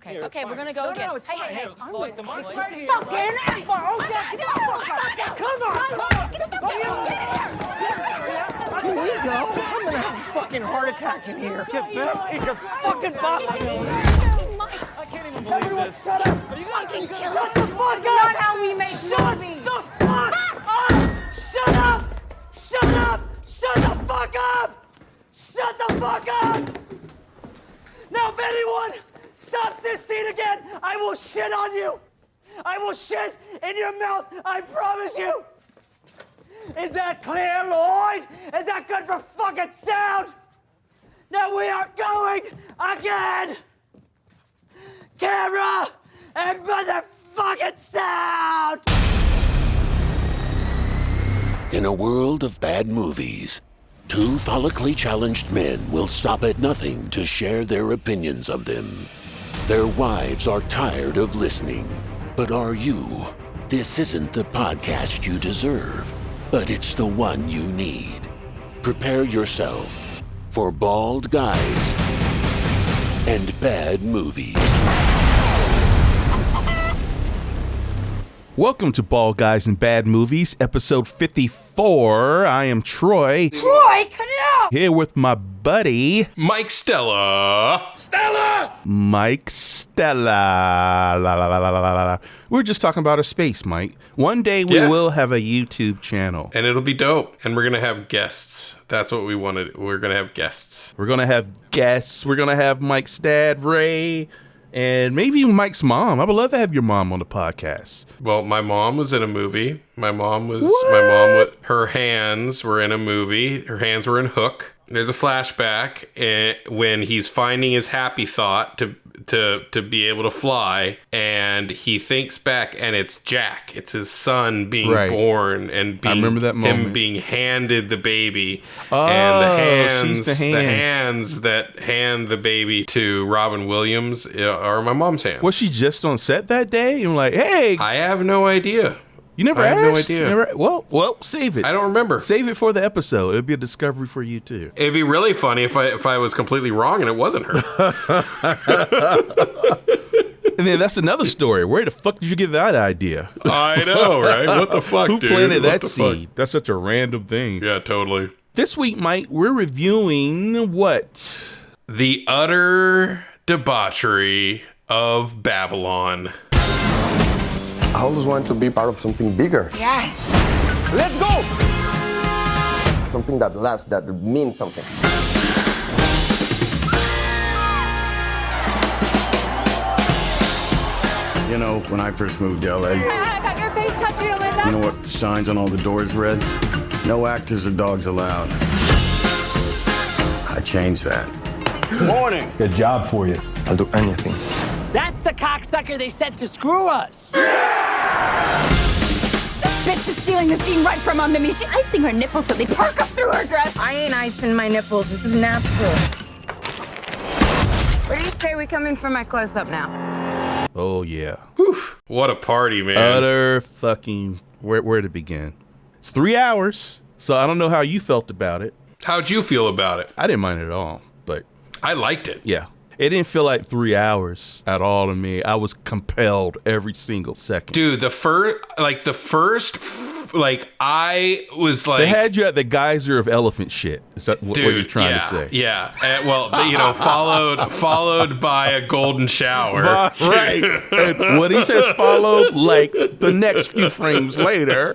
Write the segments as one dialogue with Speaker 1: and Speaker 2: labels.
Speaker 1: Okay, we're gonna go again.
Speaker 2: No, it's fine.
Speaker 1: Hey,
Speaker 2: I'm
Speaker 1: Floyd,
Speaker 2: with them.
Speaker 1: Floyd.
Speaker 2: It's right here.
Speaker 3: Fucking get the
Speaker 2: Here we go. I'm gonna have a fucking heart attack in here. Get back in your fucking box. I can't even believe this. Shut up. Are you gonna shut the fuck up?
Speaker 3: Not how we make movies.
Speaker 2: Shut the fuck up. Shut up. Shut up. Shut the fuck up. Shut the fuck up. Now, if anyone stops this scene again, I will shit on you. I will shit in your mouth. I promise you. Is that clear, Lloyd? Is that good for fucking sound? Now we are going again. Camera and motherfucking sound.
Speaker 4: In a world of bad movies, two follically challenged men will stop at nothing to share their opinions of them. Their wives are tired of listening. But are you? This isn't the podcast you deserve, but it's the one you need. Prepare yourself for bald guys and bad movies.
Speaker 5: Welcome to Bald Guys and Bad Movies, episode 54. I am Troy.
Speaker 3: Troy, cut it out!
Speaker 5: Here with my buddy,
Speaker 6: Mike Stella.
Speaker 5: Mike Stella. La, la, la, la, la, la. We were just talking about a space, Mike. One day we will have a YouTube channel.
Speaker 6: And it'll be dope. And we're going to have guests. That's what we wanted. We're going to have guests.
Speaker 5: We're going to have guests. We're going to have Mike's dad, Ray, and maybe even Mike's mom. I would love to have your mom on the podcast.
Speaker 6: Well, my mom was in a movie. Her hands were in a movie. Her hands were in Hook. There's a flashback when he's finding his happy thought to be able to fly, and he thinks back, and it's Jack. It's his son being born, and I remember that moment. Him being handed the baby, and the hands that hand the baby to Robin Williams are my mom's hands.
Speaker 5: Was she just on set that day? And like, hey,
Speaker 6: I have no idea.
Speaker 5: You never asked?
Speaker 6: I have no idea.
Speaker 5: Well, save it.
Speaker 6: I don't remember.
Speaker 5: Save it for the episode. It'll be a discovery for you too.
Speaker 6: It'd be really funny if I was completely wrong and it wasn't her.
Speaker 5: And then that's another story. Where the fuck did you get that idea?
Speaker 6: I know, right? What the fuck,
Speaker 5: Who
Speaker 6: dude?
Speaker 5: planted that seed? That's such a random thing.
Speaker 6: Yeah, totally.
Speaker 5: This week, Mike, we're reviewing what?
Speaker 6: The utter debauchery of Babylon.
Speaker 7: I always want to be part of something bigger.
Speaker 3: Yes.
Speaker 7: Let's go! Something that lasts, that means something.
Speaker 8: You know, when I first moved to LA,
Speaker 3: I got your face tattooed on my back.
Speaker 8: you know what the signs on all the doors read? No actors or dogs allowed. I changed that.
Speaker 7: Morning!
Speaker 9: Good job for you.
Speaker 7: I'll do anything.
Speaker 2: That's the cocksucker they sent to screw us.
Speaker 3: This bitch is stealing the scene right from under me. She's icing her nipples so they perk up through her dress.
Speaker 10: I ain't icing my nipples. This is natural. Where do you say we come in for my close-up now?
Speaker 5: Oh, yeah.
Speaker 6: Whew. What a party, man.
Speaker 5: Utter fucking... Where to begin? It's 3 hours, so I don't know how you felt about it.
Speaker 6: How'd you feel about it?
Speaker 5: I didn't mind it at all, but...
Speaker 6: I liked it.
Speaker 5: Yeah. It didn't feel like 3 hours at all to me. I was compelled every single second.
Speaker 6: Dude, I was like...
Speaker 5: They had you at the geyser of elephant shit. Is that what you're trying to say?
Speaker 6: Yeah. Followed by a golden shower.
Speaker 5: Right. And when he says followed, like the next few frames later,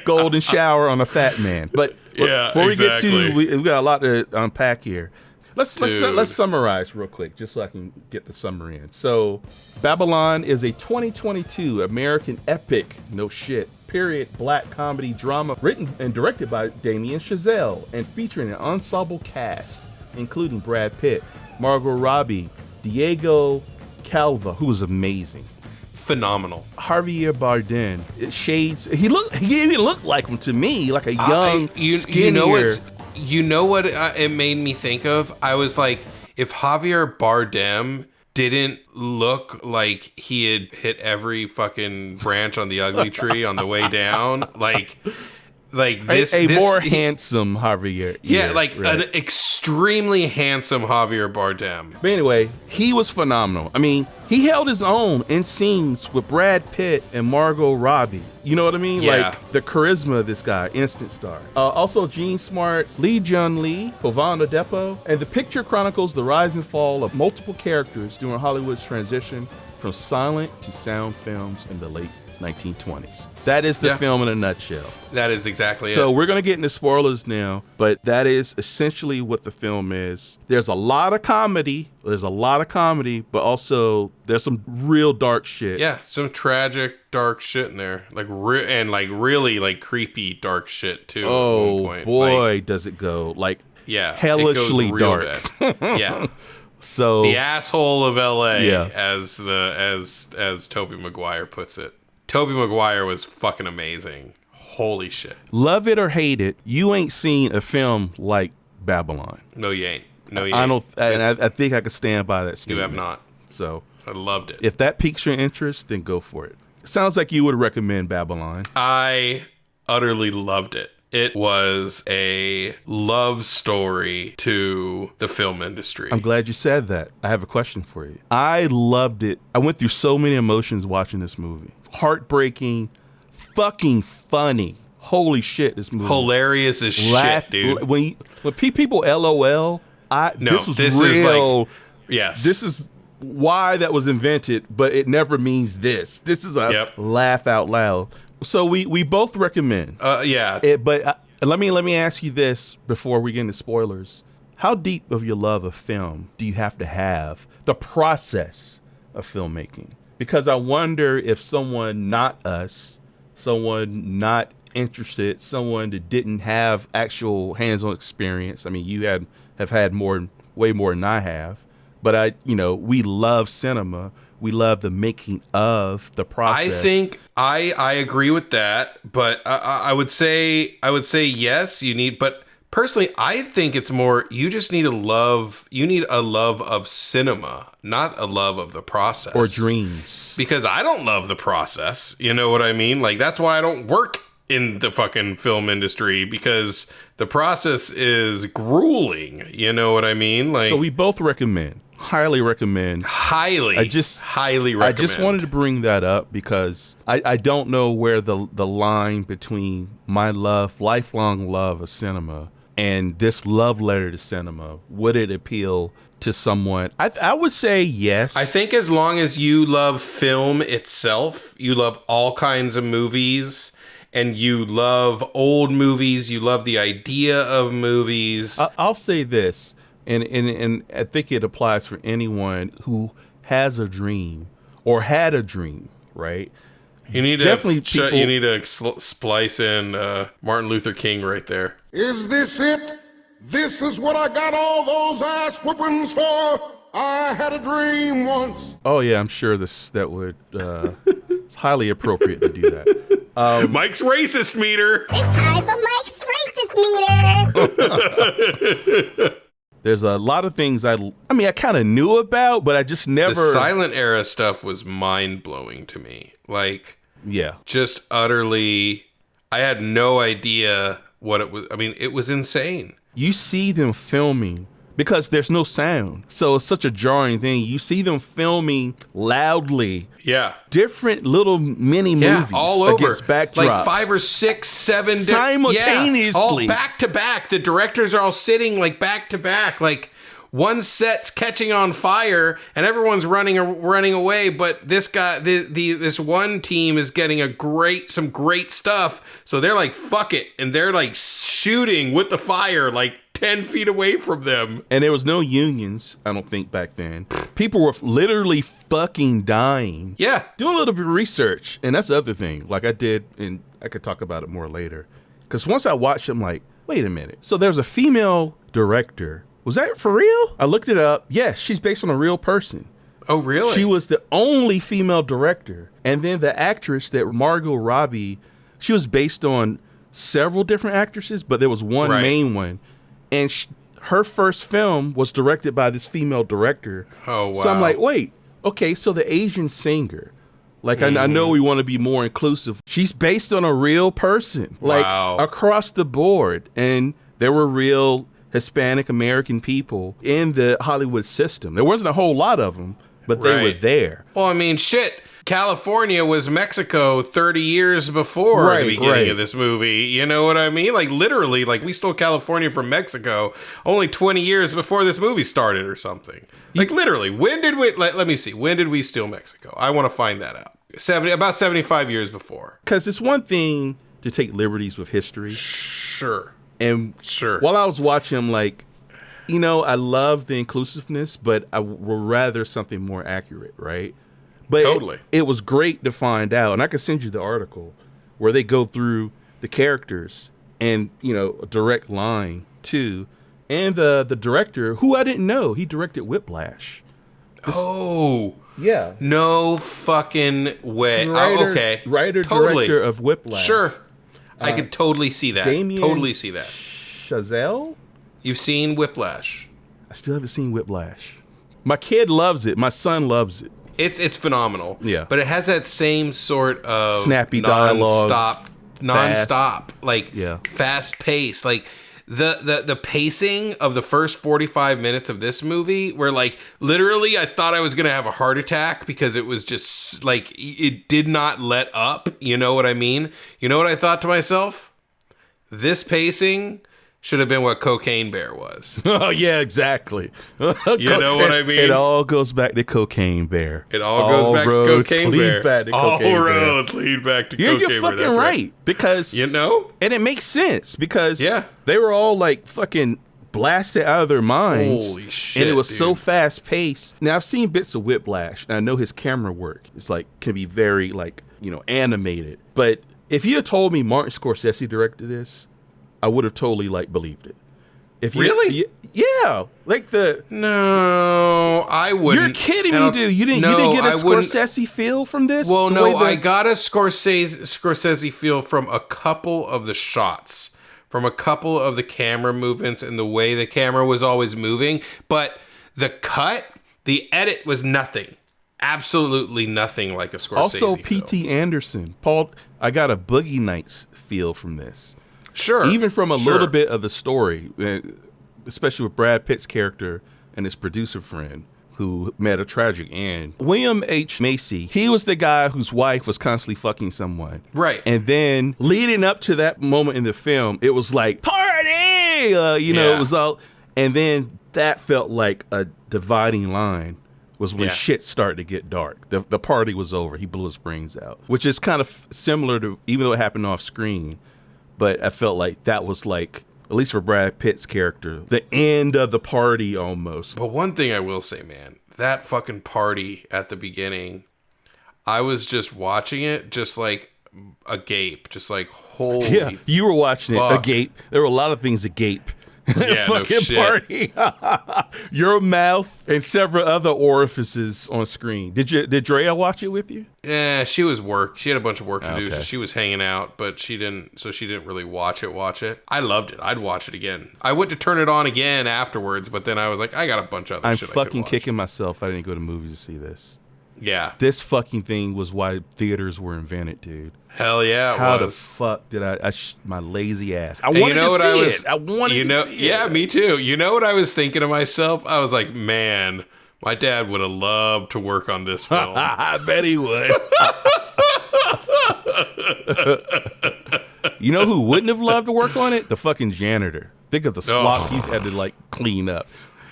Speaker 5: golden shower on a fat man. But before we get to... we got a lot to unpack here. Let's summarize real quick, just so I can get the summary in. So, Babylon is a 2022 American epic, no shit, period, black comedy drama written and directed by Damien Chazelle and featuring an ensemble cast, including Brad Pitt, Margot Robbie, Diego Calva, who was amazing.
Speaker 6: Phenomenal.
Speaker 5: Javier Bardem. He didn't look like him to me, like a young, skinnier...
Speaker 6: You know what it made me think of? I was like, if Javier Bardem didn't look like he had hit every fucking branch on the ugly tree on the way down, like
Speaker 5: more handsome Javier.
Speaker 6: Yeah, an extremely handsome Javier Bardem.
Speaker 5: But anyway, he was phenomenal. I mean, he held his own in scenes with Brad Pitt and Margot Robbie. You know what I mean?
Speaker 6: Yeah.
Speaker 5: Like the charisma of this guy, instant star. Also, Gene Smart, Lee Jun Lee, Pavon Adepo, and the picture chronicles the rise and fall of multiple characters during Hollywood's transition from silent to sound films in the late 1920s. That is the film in a nutshell.
Speaker 6: That is exactly it.
Speaker 5: So we're going to get into spoilers now, but that is essentially what the film is. There's a lot of comedy, but also there's some real dark shit.
Speaker 6: Yeah, some tragic dark shit in there. Really creepy dark shit too.
Speaker 5: Oh
Speaker 6: at one point.
Speaker 5: boy, does it go hellishly dark.
Speaker 6: Yeah.
Speaker 5: So
Speaker 6: the asshole of LA, as Tobey Maguire puts it. Tobey Maguire was fucking amazing. Holy shit.
Speaker 5: Love it or hate it, you ain't seen a film like Babylon.
Speaker 6: No, you ain't.
Speaker 5: I think I could stand by that statement.
Speaker 6: You have not.
Speaker 5: So
Speaker 6: I loved it.
Speaker 5: If that piques your interest, then go for it. Sounds like you would recommend Babylon.
Speaker 6: I utterly loved it. It was a love story to the film industry.
Speaker 5: I'm glad you said that. I have a question for you. I loved it. I went through so many emotions watching this movie. Heartbreaking, fucking funny. Holy shit, this movie.
Speaker 6: Hilarious as shit, dude.
Speaker 5: When people LOL, this was real.
Speaker 6: Yes.
Speaker 5: This is why that was invented, but it never means this. This is a laugh out loud. So we both recommend.
Speaker 6: Yeah.
Speaker 5: But let me ask you this before we get into spoilers. How deep of your love of film do you have to have? The process of filmmaking. Because I wonder if someone not us, someone not interested, someone that didn't have actual hands-on experience. I mean, you have had way more than I have. But we love cinema. We love the making of the process.
Speaker 6: I think I agree with that, but I would say yes, you need, but personally, I think it's more, you just need a love of cinema, not a love of the process.
Speaker 5: Or dreams.
Speaker 6: Because I don't love the process, you know what I mean? Like, that's why I don't work in the fucking film industry, because the process is grueling, you know what I mean? Like,
Speaker 5: so we both recommend. Highly recommend.
Speaker 6: Highly recommend.
Speaker 5: I just wanted to bring that up because I don't know where the line between my lifelong love of cinema and this love letter to cinema, would it appeal to someone? I would say yes.
Speaker 6: I think as long as you love film itself, you love all kinds of movies, and you love old movies, you love the idea of movies.
Speaker 5: I'll say this. And I think it applies for anyone who has a dream or had a dream, right?
Speaker 6: You need to splice in Martin Luther King right there.
Speaker 1: Is this it? This is what I got all those ass whoopings for? I had a dream once.
Speaker 5: Oh yeah, I'm sure that would it's highly appropriate to do that.
Speaker 6: Mike's racist meter.
Speaker 9: It's time for Mike's racist meter.
Speaker 5: There's a lot of things I kind of knew about, but I just never.
Speaker 6: The silent era stuff was mind blowing to me. Like, just utterly. I had no idea what it was. I mean, it was insane.
Speaker 5: You see them filming because there's no sound, so it's such a jarring thing. You see them filming loudly.
Speaker 6: Yeah.
Speaker 5: Different little mini movies
Speaker 6: all over.
Speaker 5: Against backdrops.
Speaker 6: Like 5 or 6, 7
Speaker 5: simultaneously.
Speaker 6: All back to back. The directors are all sitting like back to back. Like one set's catching on fire and everyone's running away, but this guy, this one team is getting some great stuff. So they're like, fuck it, and they're like shooting with the fire like 10 feet away from them.
Speaker 5: And there was no unions, I don't think, back then. People were literally fucking dying.
Speaker 6: Yeah.
Speaker 5: Do a little bit of research. And that's the other thing, like I did, and I could talk about it more later. Because once I watched it, I'm like, wait a minute. So there's a female director. Was that for real? I looked it up. Yes, she's based on a real person.
Speaker 6: Oh, really?
Speaker 5: She was the only female director. And then the actress that Margot Robbie, she was based on several different actresses, but there was one main one. And her first film was directed by this female director.
Speaker 6: Oh, wow.
Speaker 5: So I'm like, wait, okay, so the Asian singer Like, I know we want to be more inclusive. She's based on a real person, like across the board. And there were real Hispanic American people in the Hollywood system. There wasn't a whole lot of them, but they were there.
Speaker 6: Well, I mean, shit. California was Mexico 30 years before the beginning of this movie. You know what I mean? Like, literally, like, we stole California from Mexico only 20 years before this movie started or something. Like, literally, when did we... Let me see. When did we steal Mexico? I want to find that out. About 75 years before.
Speaker 5: Because it's one thing to take liberties with history.
Speaker 6: Sure.
Speaker 5: And while I was watching, I'm like, you know, I love the inclusiveness, but I would rather something more accurate, right? But
Speaker 6: totally.
Speaker 5: It was great to find out, and I could send you the article where they go through the characters and, you know, a direct line too. And the director, who I didn't know, he directed Whiplash. Yeah.
Speaker 6: No fucking way. Okay.
Speaker 5: Director of Whiplash.
Speaker 6: Sure. I could totally see that. Totally see that.
Speaker 5: Chazelle?
Speaker 6: You've seen Whiplash.
Speaker 5: I still haven't seen Whiplash. My kid loves it. My son loves it.
Speaker 6: It's phenomenal.
Speaker 5: Yeah.
Speaker 6: But it has that same sort of
Speaker 5: snappy dialogue.
Speaker 6: Non-stop. Like fast pace. Like the pacing of the first 45 minutes of this movie where like literally I thought I was gonna have a heart attack because it was just like it did not let up. You know what I mean? You know what I thought to myself? This pacing should have been what Cocaine Bear was.
Speaker 5: Oh, yeah, exactly.
Speaker 6: You know what I mean?
Speaker 5: It all goes back to Cocaine Bear.
Speaker 6: It all goes back to Cocaine Bear.
Speaker 5: All
Speaker 6: roads lead back to Cocaine Bear.
Speaker 5: You're fucking right. Because,
Speaker 6: you know?
Speaker 5: And it makes sense because they were all like fucking blasted out of their minds.
Speaker 6: Holy shit,
Speaker 5: and it was
Speaker 6: dude.
Speaker 5: so fast paced. Now, I've seen bits of Whiplash, and I know his camera work is like, can be very like, you know, animated. But if you had told me Martin Scorsese directed this, I would have totally like believed it. If you,
Speaker 6: really?
Speaker 5: Yeah, like
Speaker 6: No, I wouldn't.
Speaker 5: You're kidding me, dude. You didn't get a Scorsese feel from this?
Speaker 6: Well, no, I got a Scorsese feel from a couple of the shots, from a couple of the camera movements and the way the camera was always moving. But the cut, the edit was nothing. Absolutely nothing like a Scorsese
Speaker 5: Also,
Speaker 6: film.
Speaker 5: P.T. Anderson. Paul, I got a Boogie Nights feel from this.
Speaker 6: Sure.
Speaker 5: Even from a little bit of the story, especially with Brad Pitt's character and his producer friend who met a tragic end. William H. Macy, he was the guy whose wife was constantly fucking someone.
Speaker 6: Right.
Speaker 5: And then leading up to that moment in the film, it was like, party! It was all. And then that felt like a dividing line was when shit started to get dark. The party was over. He blew his brains out, which is kind of similar to, even though it happened off screen, but I felt like that was like, at least for Brad Pitt's character, the end of the party almost.
Speaker 6: But one thing I will say, man, that fucking party at the beginning, I was just watching it just like agape, just like holy
Speaker 5: you were watching
Speaker 6: fuck.
Speaker 5: It agape. There were a lot of things agape.
Speaker 6: Yeah,
Speaker 5: fucking party. Your mouth and several other orifices on screen. Did Drea watch it with you?
Speaker 6: Yeah, she was work. She had a bunch of work to do, so she was hanging out, but she didn't really watch it. I loved it. I'd watch it again. I went to turn it on again afterwards, but then I was like, I got a bunch of other shit I could
Speaker 5: fucking
Speaker 6: watch.
Speaker 5: kicking myself I didn't go to movies to see this.
Speaker 6: Yeah.
Speaker 5: This fucking thing was why theaters were invented, dude.
Speaker 6: Hell yeah, it
Speaker 5: How
Speaker 6: was.
Speaker 5: the fuck did I my lazy ass. I wanted to see it. I wanted to see it.
Speaker 6: Yeah, me too. You know what I was thinking to myself? I was like, man, my dad would have loved to work on this film.
Speaker 5: I bet he would. You know who wouldn't have loved to work on it? The fucking janitor. Think of the slop he had to like clean up.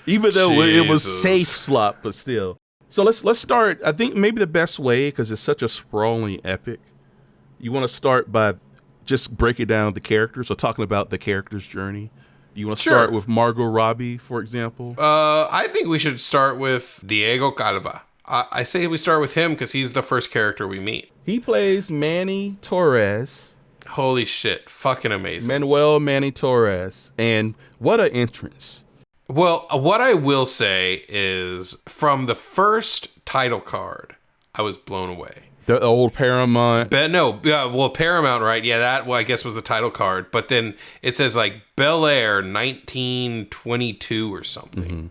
Speaker 5: Even though it was safe slop, but still. So let's start. I think maybe the best way, because it's such a sprawling epic, you want to start by just breaking down the characters or talking about the character's journey. You want to start with Margot Robbie, for example?
Speaker 6: I think we should start with Diego Calva. I say we start with him because he's the first character we meet.
Speaker 5: He plays Manny Torres.
Speaker 6: Holy shit. Fucking amazing.
Speaker 5: Manuel Manny Torres. And what an entrance.
Speaker 6: Well, what I will say is from the first title card, I was blown away.
Speaker 5: The old Paramount.
Speaker 6: Paramount, right? Yeah, that, I guess was the title card. But then it says like Bel Air 1922 or something. Mm-hmm.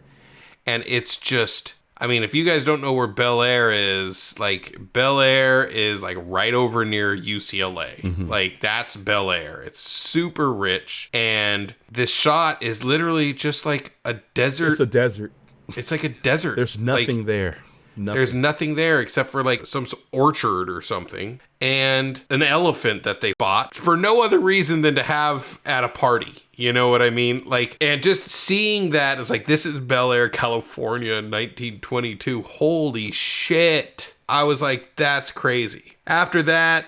Speaker 6: And it's just I mean, if you guys don't know where Bel Air is, like Bel Air is like right over near UCLA.
Speaker 5: Mm-hmm.
Speaker 6: Like that's Bel Air. It's super rich. And this shot is literally just like a desert.
Speaker 5: It's a desert.
Speaker 6: It's like a desert.
Speaker 5: There's nothing there. Nothing.
Speaker 6: There's nothing there except for like some orchard or something and an elephant that they bought for no other reason than to have at a party. You know what I mean? Like, and just seeing that is like, this is Bel Air, California in 1922. Holy shit. I was like, that's crazy. After that,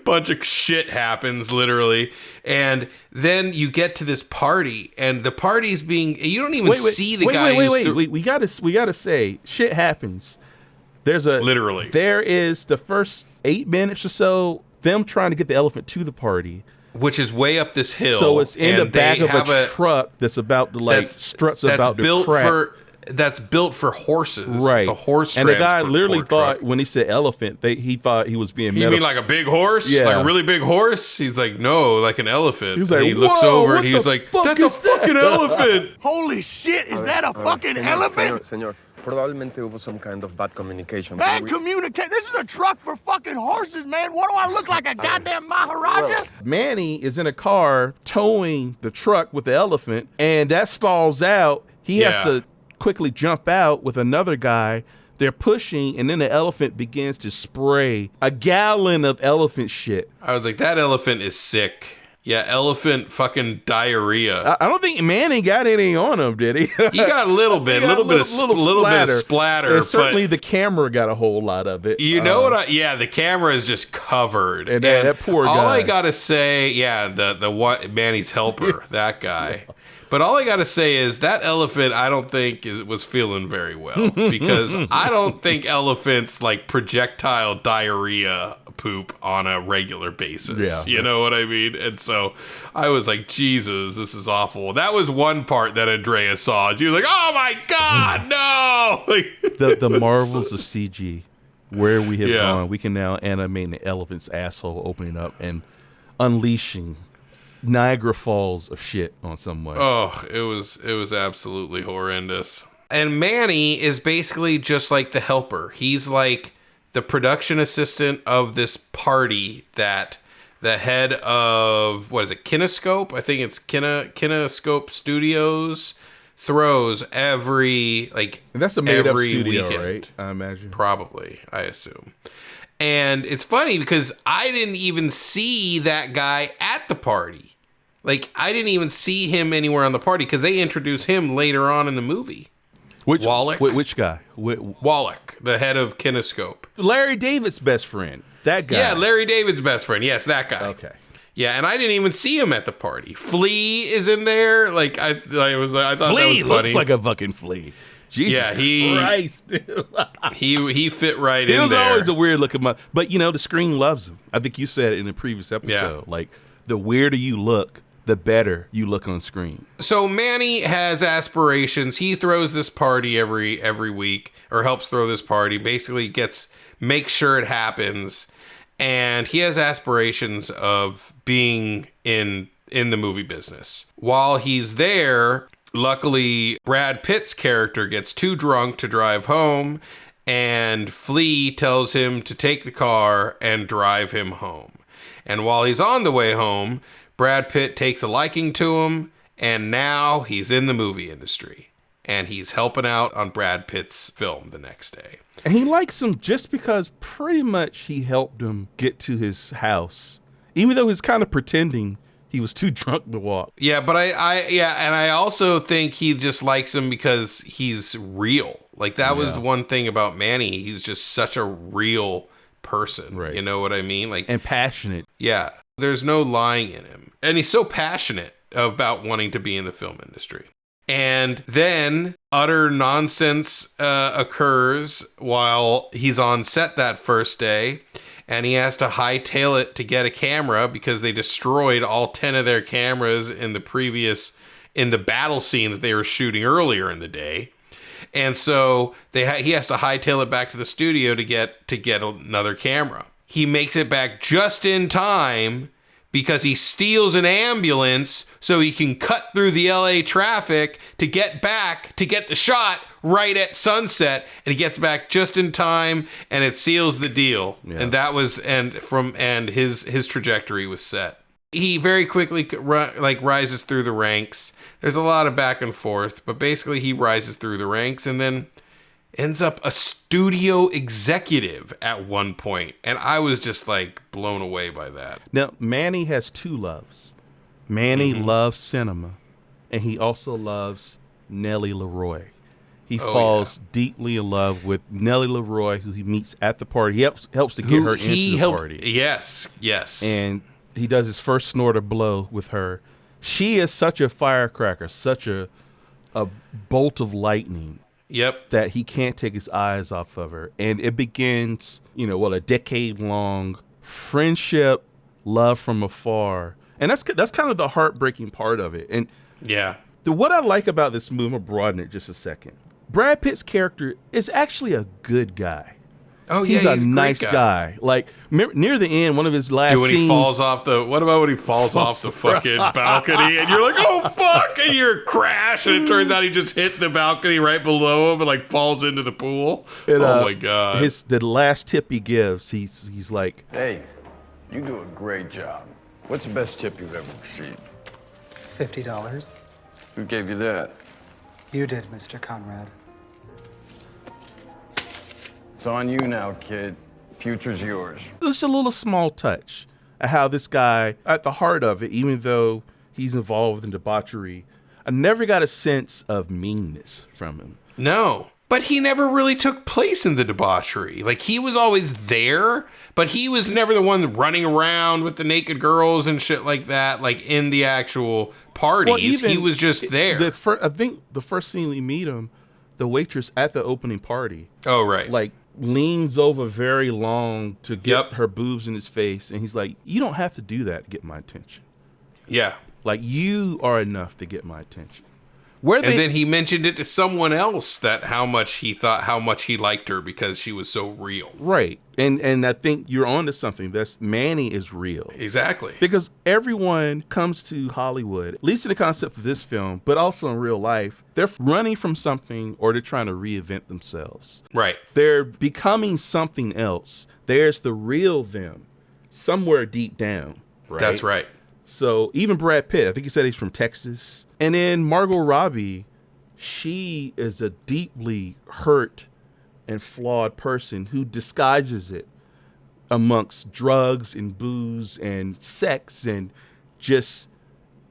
Speaker 6: bunch of shit happens literally, and then you get to this party, and the party's being, you don't even see the guy.
Speaker 5: Wait. We gotta say shit happens. There is the first 8 minutes or so them trying to get the elephant to the party,
Speaker 6: which is way up this hill.
Speaker 5: So it's in the back of a truck that's about to struts about to crack.
Speaker 6: That's built for horses.
Speaker 5: Right.
Speaker 6: It's a horse
Speaker 5: and the guy literally
Speaker 6: truck.
Speaker 5: thought, when he said elephant, he thought he was being
Speaker 6: You mean like a big horse?
Speaker 5: Yeah.
Speaker 6: Like a really big horse? He's like, no, like an elephant.
Speaker 5: He's like,
Speaker 6: and he looks over and he's like, that's a fucking elephant.
Speaker 2: Holy shit, is that a fucking elephant?
Speaker 7: Señor, probablemente hubo some kind of bad communication.
Speaker 2: Bad communicate. This is a truck for fucking horses, man. What do I look like, a goddamn Maharaja?
Speaker 5: Manny is in a car towing the truck with the elephant, and that stalls out. He has to quickly jump out with another guy. They're pushing, and then the elephant begins to spray a gallon of elephant shit.
Speaker 6: I was like, that elephant is sick. Yeah, elephant fucking diarrhea.
Speaker 5: I don't think Manny got any on him, did he?
Speaker 6: He got a little bit, a little bit of splatter.
Speaker 5: And certainly the camera got a whole lot of it.
Speaker 6: You know what? The camera is just covered.
Speaker 5: And that poor guy.
Speaker 6: All I gotta say, the Manny's helper, that guy. But all I got to say is that elephant, I don't think was feeling very well, because I don't think elephants like projectile diarrhea poop on a regular basis.
Speaker 5: Yeah.
Speaker 6: You know what I mean? And so I was like, Jesus, this is awful. That was one part that Andrea saw. She was like, oh my God, no!
Speaker 5: The marvels of CG, where we have gone, we can now animate an elephant's asshole opening up and unleashing Niagara Falls of shit on someone.
Speaker 6: Oh, it was absolutely horrendous. And Manny is basically just like the helper. He's like the production assistant of this party that the head of, what is it, Kinescope? I think it's Kinescope Studios throws every, like,
Speaker 5: and that's a made-up studio,
Speaker 6: weekend.
Speaker 5: Right? I imagine.
Speaker 6: Probably, I assume. And it's funny because I didn't even see that guy at the party. Like, I didn't even see him anywhere on the party because they introduce him later on in the movie. Wallach?
Speaker 5: Which guy?
Speaker 6: Wallach, the head of Kinescope.
Speaker 5: Larry David's best friend. That guy.
Speaker 6: Yeah, Larry David's best friend. Yes, that guy.
Speaker 5: Okay.
Speaker 6: Yeah, and I didn't even see him at the party. Flea is in there. Like, I thought
Speaker 5: Flea
Speaker 6: that was funny.
Speaker 5: Looks like a fucking flea. Jesus Christ, dude.
Speaker 6: he fit right in there.
Speaker 5: He was always a weird looking but you know, the screen loves him. I think you said it in the previous episode.
Speaker 6: Yeah.
Speaker 5: Like, the weirder you look, the better you look on screen.
Speaker 6: So Manny has aspirations. He throws this party every week, or helps throw this party. Basically makes sure it happens. And he has aspirations of being in the movie business. While he's there, luckily, Brad Pitt's character gets too drunk to drive home, and Flea tells him to take the car and drive him home. And while he's on the way home, Brad Pitt takes a liking to him, and now he's in the movie industry. And he's helping out on Brad Pitt's film the next day.
Speaker 5: And he likes him just because pretty much he helped him get to his house, even though he's kind of pretending he was too drunk to walk.
Speaker 6: Yeah, but I also think he just likes him because he's real. Like, that was the one thing about Manny. He's just such a real person.
Speaker 5: Right.
Speaker 6: You know what I mean? Like,
Speaker 5: and passionate.
Speaker 6: Yeah. There's no lying in him. And he's so passionate about wanting to be in the film industry. And then utter nonsense occurs while he's on set that first day. And he has to hightail it to get a camera because they destroyed all 10 of their cameras in the battle scene that they were shooting earlier in the day. And so he has to hightail it back to the studio to get another camera. He makes it back just in time because he steals an ambulance so he can cut through the LA traffic to get back to get the shot right at sunset, and he gets back just in time, and it seals the deal. Yeah. And that was his trajectory was set. He very quickly rises through the ranks. There's a lot of back and forth, but basically he rises through the ranks and then ends up a studio executive at one point. And I was just like blown away by that.
Speaker 5: Now, Manny has two loves. Manny loves cinema, and he also loves Nellie Leroy. He falls deeply in love with Nellie Leroy, who he meets at the party. He helps to get her into the party.
Speaker 6: Yes.
Speaker 5: And he does his first snort of blow with her. She is such a firecracker, such a bolt of lightning.
Speaker 6: Yep.
Speaker 5: That he can't take his eyes off of her. And it begins, a decade-long friendship, love from afar. And that's kind of the heartbreaking part of it. And what I like about this movie, I'm going to broaden it just a second. Brad Pitt's character is actually a good guy.
Speaker 6: Oh, yeah,
Speaker 5: he's a nice guy. Like, near the end, one of his last scenes...
Speaker 6: he falls off what about when he falls off the fucking balcony and you're like, oh, fuck, and you're crash, and it turns out he just hit the balcony right below him and, like, falls into the pool? And, oh, my God.
Speaker 5: The last tip he gives, he's like...
Speaker 8: Hey, you do a great job. What's the best tip you've ever received?
Speaker 11: $50.
Speaker 8: Who gave you that?
Speaker 11: You did, Mr. Conrad.
Speaker 8: It's on you now, kid. Future's yours.
Speaker 5: Just a little small touch of how this guy, at the heart of it, even though he's involved in debauchery, I never got a sense of meanness from him.
Speaker 6: No, but he never really took place in the debauchery. Like, he was always there, but he was never the one running around with the naked girls and shit like that, like in the actual parties. He was just there.
Speaker 5: I think the first scene we meet him, the waitress at the opening party.
Speaker 6: Oh, right.
Speaker 5: Like, leans over very long to get her boobs in his face, and he's like, you don't have to do that to get my attention.
Speaker 6: Yeah.
Speaker 5: Like, you are enough to get my attention.
Speaker 6: Then he mentioned it to someone else that how much he liked her because she was so real.
Speaker 5: Right. And I think you're onto something. Manny is real.
Speaker 6: Exactly.
Speaker 5: Because everyone comes to Hollywood, at least in the concept of this film, but also in real life, they're running from something or they're trying to reinvent themselves.
Speaker 6: Right.
Speaker 5: They're becoming something else. There's the real them somewhere deep down. Right?
Speaker 6: That's right.
Speaker 5: So even Brad Pitt, I think he said he's from Texas. And then Margot Robbie, she is a deeply hurt and flawed person who disguises it amongst drugs and booze and sex and just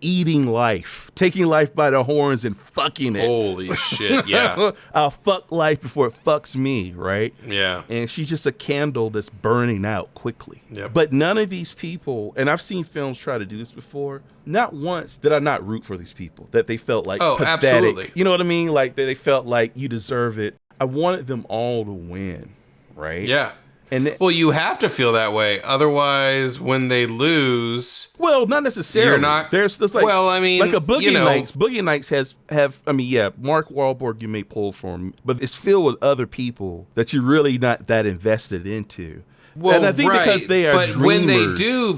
Speaker 5: eating life, taking life by the horns and fucking it.
Speaker 6: Holy shit, yeah.
Speaker 5: I'll fuck life before it fucks me, right?
Speaker 6: Yeah.
Speaker 5: And she's just a candle that's burning out quickly.
Speaker 6: Yep.
Speaker 5: But none of these people, and I've seen films try to do this before, not once did I not root for these people, that they felt like pathetic.
Speaker 6: Absolutely.
Speaker 5: You know what I mean? Like they felt like you deserve it. I wanted them all to win, right?
Speaker 6: Yeah.
Speaker 5: And
Speaker 6: well, you have to feel that way. Otherwise, when they lose,
Speaker 5: well, not necessarily.
Speaker 6: You're not.
Speaker 5: There's like,
Speaker 6: well, I mean,
Speaker 5: like a Boogie Nights. Boogie Nights have. I mean, yeah, Mark Wahlberg, you may pull for him, but it's filled with other people that you're really not that invested into.
Speaker 6: Well,
Speaker 5: and I think because they are dreamers.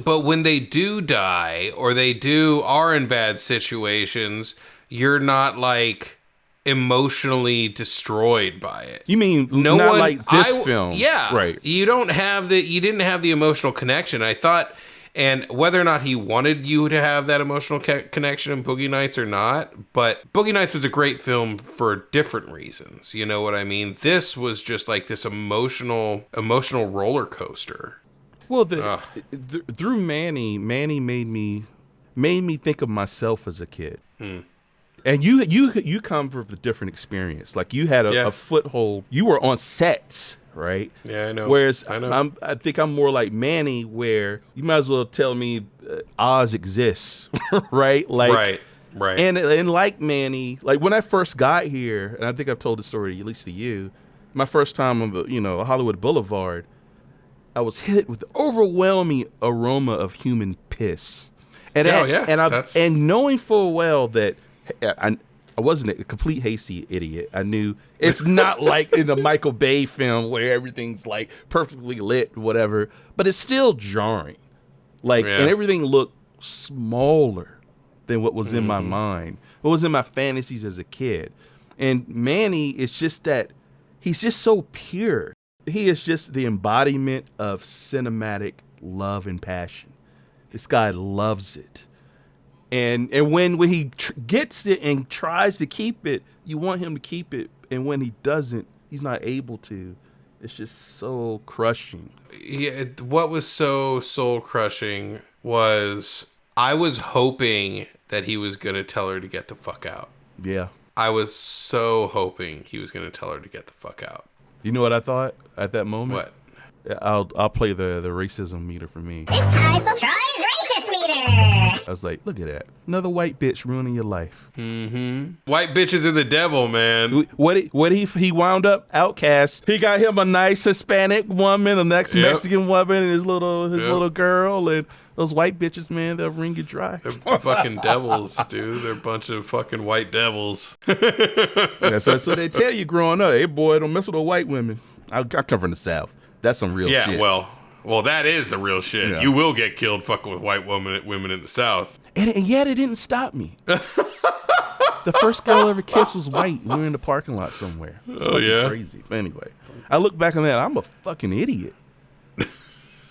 Speaker 6: When they do die or they are in bad situations, you're not like emotionally destroyed by it.
Speaker 5: You mean not like this film?
Speaker 6: Yeah,
Speaker 5: right.
Speaker 6: You didn't have the emotional connection. I thought, and whether or not he wanted you to have that emotional connection in Boogie Nights or not, but Boogie Nights was a great film for different reasons. You know what I mean? This was just like this emotional roller coaster.
Speaker 5: Well, through Manny made me think of myself as a kid. And you come from a different experience. Like you had a foothold. You were on sets, right?
Speaker 6: Yeah, I know.
Speaker 5: Whereas
Speaker 6: I know.
Speaker 5: I think I'm more like Manny, where you might as well tell me Oz exists, right? Like,
Speaker 6: right.
Speaker 5: And like Manny, like when I first got here, and I think I've told the story at least to you, my first time on the Hollywood Boulevard, I was hit with the overwhelming aroma of human piss. And and knowing full well that I wasn't a complete hasty idiot. I knew it's not like in the Michael Bay film where everything's like perfectly lit, whatever. But it's still jarring, and everything looked smaller than what was in my mind, what was in my fantasies as a kid. And Manny is just that, he's just so pure. He is just the embodiment of cinematic love and passion. This guy loves it. And when he gets it and tries to keep it, you want him to keep it. And when he doesn't, he's not able to. It's just so crushing.
Speaker 6: Yeah, what was so soul crushing was I was hoping that he was going to tell her to get the fuck out.
Speaker 5: Yeah.
Speaker 6: I was so hoping he was going to tell her to get the fuck out.
Speaker 5: You know what I thought at that moment?
Speaker 6: What?
Speaker 5: I'll play the racism meter for me.
Speaker 9: It's time for Troy's Racist Meter.
Speaker 5: I was like, look at that. Another white bitch ruining your life.
Speaker 6: Mm-hmm. White bitches are the devil, man.
Speaker 5: What he wound up? Outcast. He got him a nice Hispanic woman, a next Mexican woman, and his little girl, and those white bitches, man, they'll wring you dry.
Speaker 6: They're fucking devils, dude. They're a bunch of fucking white devils.
Speaker 5: That's what they tell you growing up. Hey, boy, don't mess with the white women. I come from the South. That's some real shit.
Speaker 6: Yeah, well, that is the real shit. Yeah. You will get killed fucking with white women in the South.
Speaker 5: And yet it didn't stop me. The first girl I ever kissed was white. We were in the parking lot somewhere.
Speaker 6: Oh, yeah?
Speaker 5: Crazy. But anyway, I look back on that. I'm a fucking idiot.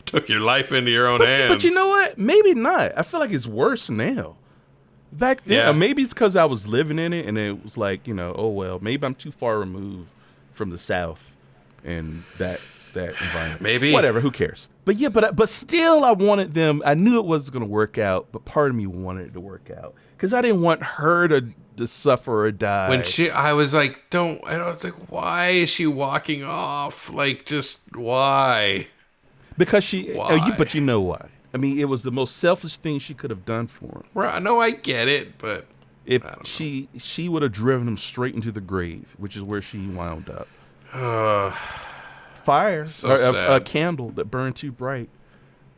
Speaker 6: Took your life into your own hands.
Speaker 5: But you know what? Maybe not. I feel like it's worse now. Back then, maybe it's because I was living in it and it was like, oh, well, maybe I'm too far removed from the South and that environment.
Speaker 6: Maybe.
Speaker 5: Whatever, who cares? But yeah, but still I wanted them. I knew it wasn't going to work out, but part of me wanted it to work out because I didn't want her to suffer or die.
Speaker 6: When I was like, I was like, why is she walking off? Like, just why?
Speaker 5: Because but you know why. I mean, it was the most selfish thing she could have done for him.
Speaker 6: Right, no, I get it, but
Speaker 5: if she would have driven him straight into the grave, which is where she wound up. Fire,
Speaker 6: so
Speaker 5: a candle that burned too bright.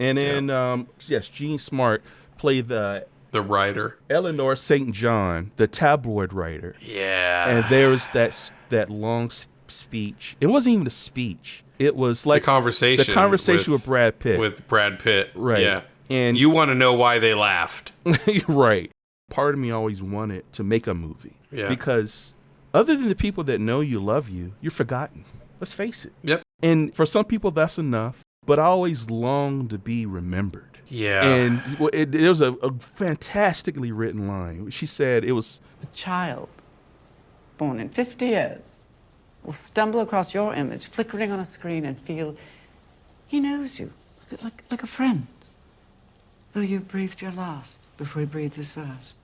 Speaker 5: And then, Gene Smart played the
Speaker 6: writer,
Speaker 5: Eleanor St. John, the tabloid writer.
Speaker 6: Yeah.
Speaker 5: And there was that long speech. It wasn't even a speech. It was like
Speaker 6: the conversation
Speaker 5: with Brad Pitt.
Speaker 6: With Brad Pitt,
Speaker 5: right?
Speaker 6: Yeah.
Speaker 5: And
Speaker 6: you want to know why they laughed,
Speaker 5: right? Part of me always wanted to make a movie, because other than the people that know you, love you, you're forgotten. Let's face it.
Speaker 6: Yep.
Speaker 5: And for some people, that's enough. But I always long to be remembered.
Speaker 6: Yeah.
Speaker 5: And there was a fantastically written line. She said it was
Speaker 12: a child born in 50 years will stumble across your image flickering on a screen and feel he knows you like a friend, though you breathed your last before he breathed his first.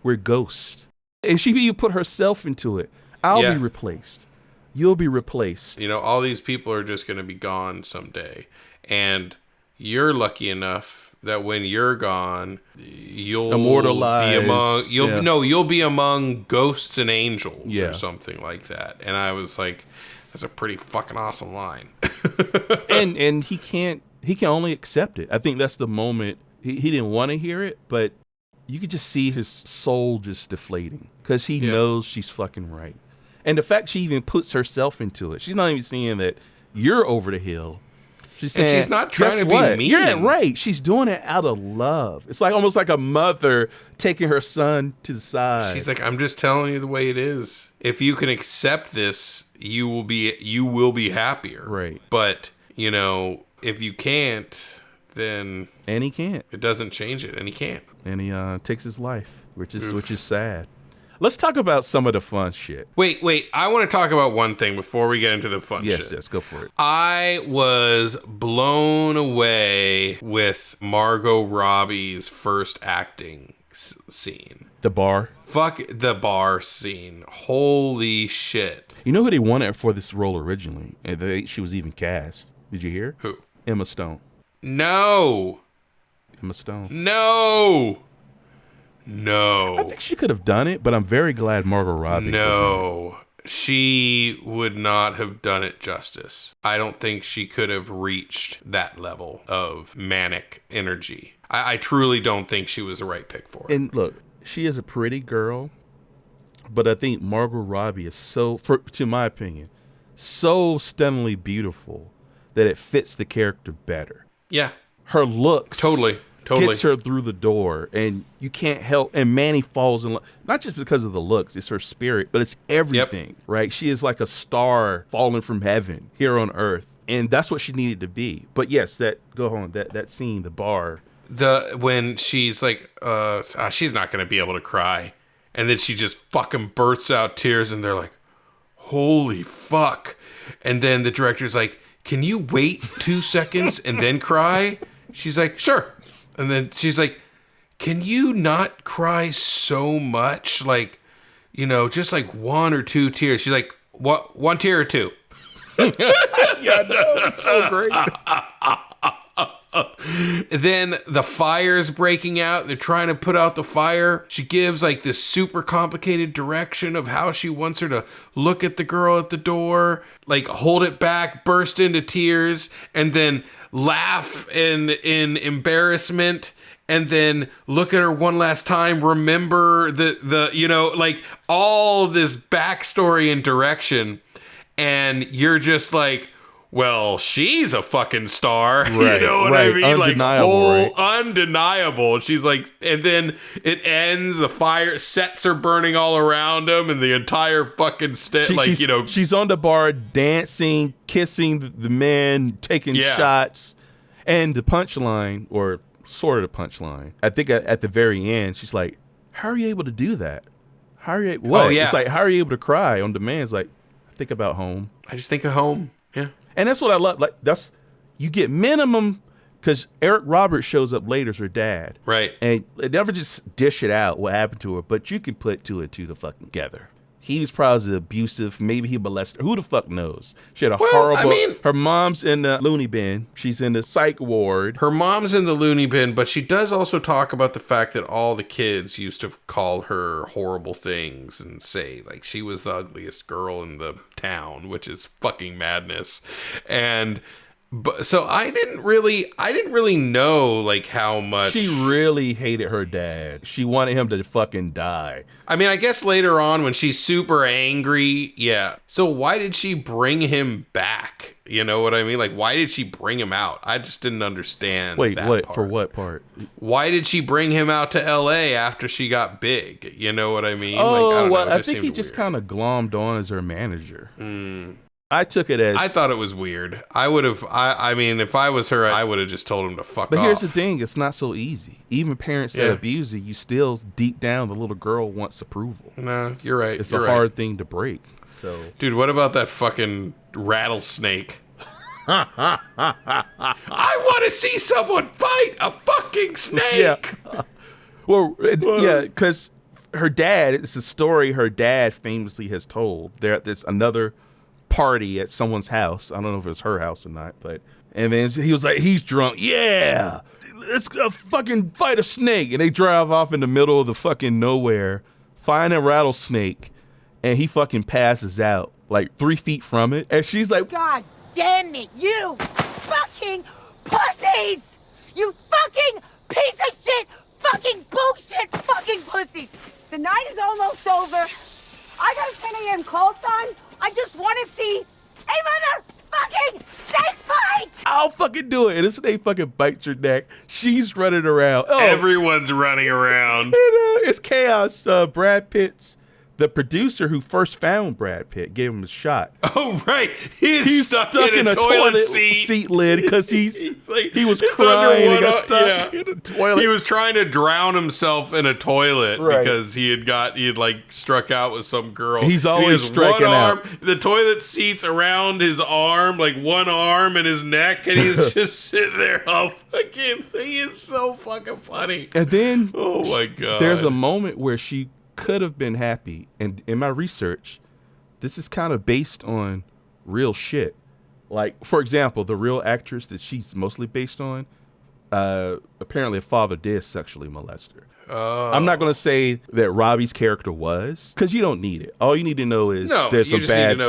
Speaker 5: We're ghosts. And she put herself into it. I'll be replaced. You'll be replaced.
Speaker 6: All these people are just going to be gone someday. And you're lucky enough that when you're gone, you'll
Speaker 5: immortalized.
Speaker 6: You'll be among ghosts and angels or something like that. And I was like, that's a pretty fucking awesome line.
Speaker 5: and he can only accept it. I think that's the moment he didn't want to hear it, but you could just see his soul just deflating because he knows she's fucking right. And the fact she even puts herself into it, she's not even saying that you're over the hill. She's saying,
Speaker 6: and she's not trying to be mean.
Speaker 5: You're right. She's doing it out of love. It's like almost like a mother taking her son to the side.
Speaker 6: She's like, I'm just telling you the way it is. If you can accept this, you will be happier.
Speaker 5: Right.
Speaker 6: But, if you can't, then
Speaker 5: and he can't.
Speaker 6: It doesn't change it, and he can't.
Speaker 5: And he takes his life, which is sad. Let's talk about some of the fun shit.
Speaker 6: Wait. I want to talk about one thing before we get into the fun shit.
Speaker 5: Yes, go for it.
Speaker 6: I was blown away with Margot Robbie's first acting scene.
Speaker 5: The bar?
Speaker 6: Fuck the bar scene. Holy shit.
Speaker 5: You know who they wanted for this role originally? And she was even cast. Did you hear?
Speaker 6: Who?
Speaker 5: Emma Stone.
Speaker 6: No.
Speaker 5: Emma Stone.
Speaker 6: No.
Speaker 5: I think she could have done it, but I'm very glad Margot Robbie.
Speaker 6: No, she would not have done it justice. I don't think she could have reached that level of manic energy. I truly don't think she was the right pick for it.
Speaker 5: And look, she is a pretty girl, but I think Margot Robbie is to my opinion, so stunningly beautiful that it fits the character better.
Speaker 6: Yeah.
Speaker 5: Her looks.
Speaker 6: Totally.
Speaker 5: gets her through the door, and you can't help. And Manny falls in love, not just because of the looks, it's her spirit, but it's everything, right? She is like a star falling from heaven here on earth, and that's what she needed to be. But yes, that scene, the bar,
Speaker 6: when she's like, she's not gonna be able to cry, and then she just fucking bursts out tears, and they're like, holy fuck. And then the director's like, can you wait 2 seconds and then cry? She's like, sure. And then she's like, can you not cry so much? Like, just like 1 or 2 tears. She's like, what? 1 tear or 2?
Speaker 5: Yeah, no, it's so great.
Speaker 6: Then the fire's breaking out. They're trying to put out the fire. She gives like this super complicated direction of how she wants her to look at the girl at the door, like hold it back, burst into tears, and then laugh in embarrassment, and then look at her one last time, remember the like all this backstory and direction, and you're just like, well, she's a fucking star.
Speaker 5: Right,
Speaker 6: you know what I mean?
Speaker 5: Undeniable,
Speaker 6: like, undeniable. She's like, and then it ends, the fire sets are burning all around him, and the entire fucking
Speaker 5: she's on the bar dancing, kissing the men, taking shots. And the punchline, or sort of the punchline, I think at the very end, she's like, how are you able to do that? How are you what? Oh, yeah. It's like, how are you able to cry on demand? It's like, I think about home.
Speaker 6: I just think of home. Yeah.
Speaker 5: And that's what I love. Like, you get minimum, because Eric Roberts shows up later as her dad.
Speaker 6: Right.
Speaker 5: And they never just dish it out what happened to her, but you can put 2 and 2 to fucking together. He was probably abusive. Maybe he molested her. Who the fuck knows? She had a horrible... her mom's in the loony bin. She's in the psych ward.
Speaker 6: Her mom's in the loony bin, but she does also talk about the fact that all the kids used to call her horrible things and say, like, she was the ugliest girl in the town, which is fucking madness. So I didn't really know like how much
Speaker 5: she really hated her dad. She wanted him to fucking die.
Speaker 6: I mean, I guess later on when she's super angry, yeah. So why did she bring him back? You know what I mean? Like, why did she bring him out? I just didn't understand.
Speaker 5: Wait, what?
Speaker 6: Part.
Speaker 5: For what part?
Speaker 6: Why did she bring him out to L.A. after she got big? You know what I mean?
Speaker 5: Oh, I think he just kind of glommed on as her manager. I took it as...
Speaker 6: I thought it was weird. I would have... I mean, if I was her, I would have just told him to fuck off.
Speaker 5: But here's the thing. It's not so easy. Even parents that abuse you still, deep down, the little girl wants approval.
Speaker 6: No, you're right.
Speaker 5: It's a hard thing to break. So,
Speaker 6: dude, what about that fucking rattlesnake? I want to see someone fight a fucking snake!
Speaker 5: Yeah. Well, yeah, because her dad... It's a story her dad famously has told. There's another... party at someone's house. I don't know if it was her house or not, and then he was like, he's drunk. Yeah, let's go fucking fight a snake. And they drive off in the middle of the fucking nowhere, find a rattlesnake, and he fucking passes out like 3 feet from it. And she's like,
Speaker 13: God damn it, you fucking pussies! You fucking piece of shit, fucking bullshit, fucking pussies! The night is almost over. I got a 10 a.m. call time. I just want to see a motherfucking snake fight!
Speaker 5: I'll fucking do it. And the snake fucking bites her neck. She's running around. Oh.
Speaker 6: Everyone's running around.
Speaker 5: And, it's chaos. Brad Pitt's the producer who first found Brad Pitt gave him a shot.
Speaker 6: Oh, right. He's stuck in a toilet
Speaker 5: seat lid because he was crying and got stuck in a toilet.
Speaker 6: He was trying to drown himself in a toilet because he had like struck out with some girl.
Speaker 5: He's always striking out.
Speaker 6: The toilet seat's around his arm, like one arm and his neck, and he's just sitting there. Oh, fucking thing is so fucking funny.
Speaker 5: And then,
Speaker 6: oh my God,
Speaker 5: there's a moment where she could have been happy, and in my research, this is kind of based on real shit. Like, for example, the real actress that she's mostly based on, apparently a father did sexually molest her.
Speaker 6: Oh.
Speaker 5: I'm not going to say that Robbie's character was, because you don't need it. All you need to know is there's some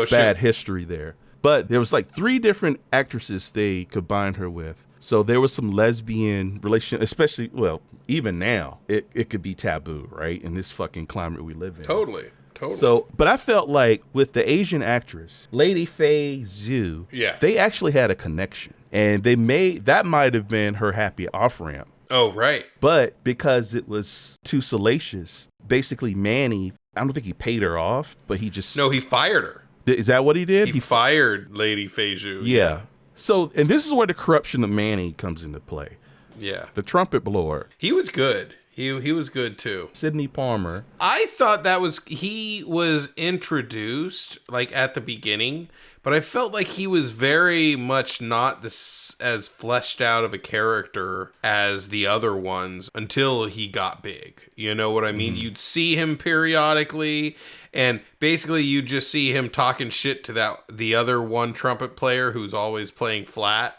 Speaker 5: bad history there. But there was like 3 different actresses they combined her with. So there was some lesbian relation, especially, well, even now, it could be taboo, right? In this fucking climate we live in.
Speaker 6: Totally.
Speaker 5: So, but I felt like with the Asian actress, Lady Fei Zhu, they actually had a connection. And that might have been her happy off-ramp.
Speaker 6: Oh, right.
Speaker 5: But because it was too salacious, basically Manny, I don't think he paid her off, but he just...
Speaker 6: No, he fired her.
Speaker 5: Is that what he did?
Speaker 6: He fired Lady Feiju.
Speaker 5: Yeah. So, and this is where the corruption of Manny comes into play.
Speaker 6: Yeah.
Speaker 5: The trumpet blower.
Speaker 6: He was good. He was good too.
Speaker 5: Sidney Palmer.
Speaker 6: I thought he was introduced like at the beginning, but I felt like he was very much not this as fleshed out of a character as the other ones until he got big. You know what I mean? You'd see him periodically, and basically you just see him talking shit to the other one trumpet player who's always playing flat.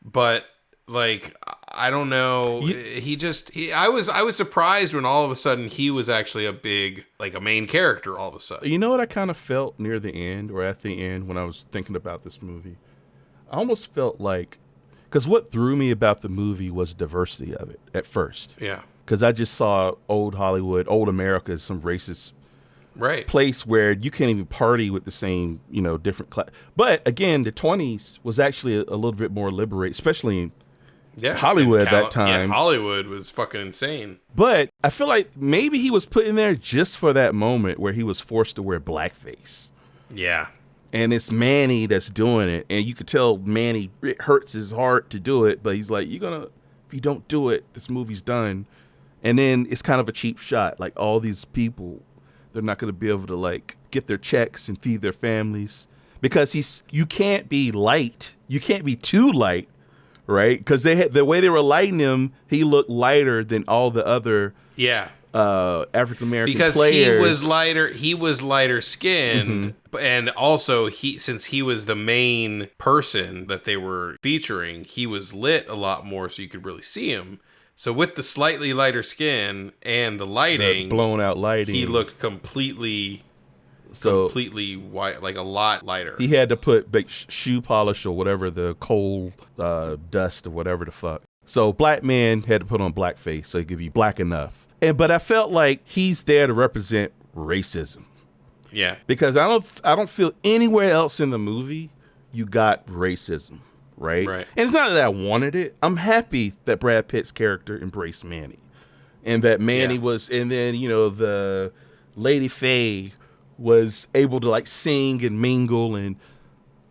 Speaker 6: But like, I don't know. I was surprised when all of a sudden he was actually a main character all of a sudden.
Speaker 5: You know what I kind of felt near the end or at the end when I was thinking about this movie? I almost felt like, because what threw me about the movie was diversity of it at first.
Speaker 6: Yeah.
Speaker 5: Because I just saw old Hollywood, old America as some racist place where you can't even party with the same, different class. But again, the 20s was actually a little bit more liberated, especially in Hollywood at that time.
Speaker 6: Yeah, Hollywood was fucking insane.
Speaker 5: But I feel like maybe he was put in there just for that moment where he was forced to wear blackface.
Speaker 6: Yeah.
Speaker 5: And it's Manny that's doing it. And you could tell Manny, it hurts his heart to do it. But he's like, if you don't do it, this movie's done. And then it's kind of a cheap shot. Like all these people, they're not going to be able to like get their checks and feed their families. Because you can't be light. You can't be too light. Right, because the way they were lighting him, he looked lighter than all the other African American players.
Speaker 6: Because he was lighter skinned, and also since he was the main person that they were featuring, he was lit a lot more, so you could really see him. So with the slightly lighter skin and the lighting,
Speaker 5: blown out lighting,
Speaker 6: he looked completely white, like a lot lighter.
Speaker 5: He had to put shoe polish or whatever, the coal dust or whatever the fuck. So black man had to put on blackface so he could be black enough. But I felt like he's there to represent racism.
Speaker 6: Yeah.
Speaker 5: Because I don't feel anywhere else in the movie you got racism, right?
Speaker 6: Right.
Speaker 5: And it's not that I wanted it. I'm happy that Brad Pitt's character embraced Manny. And that Manny was, and then, the Lady Faye was able to like sing and mingle, and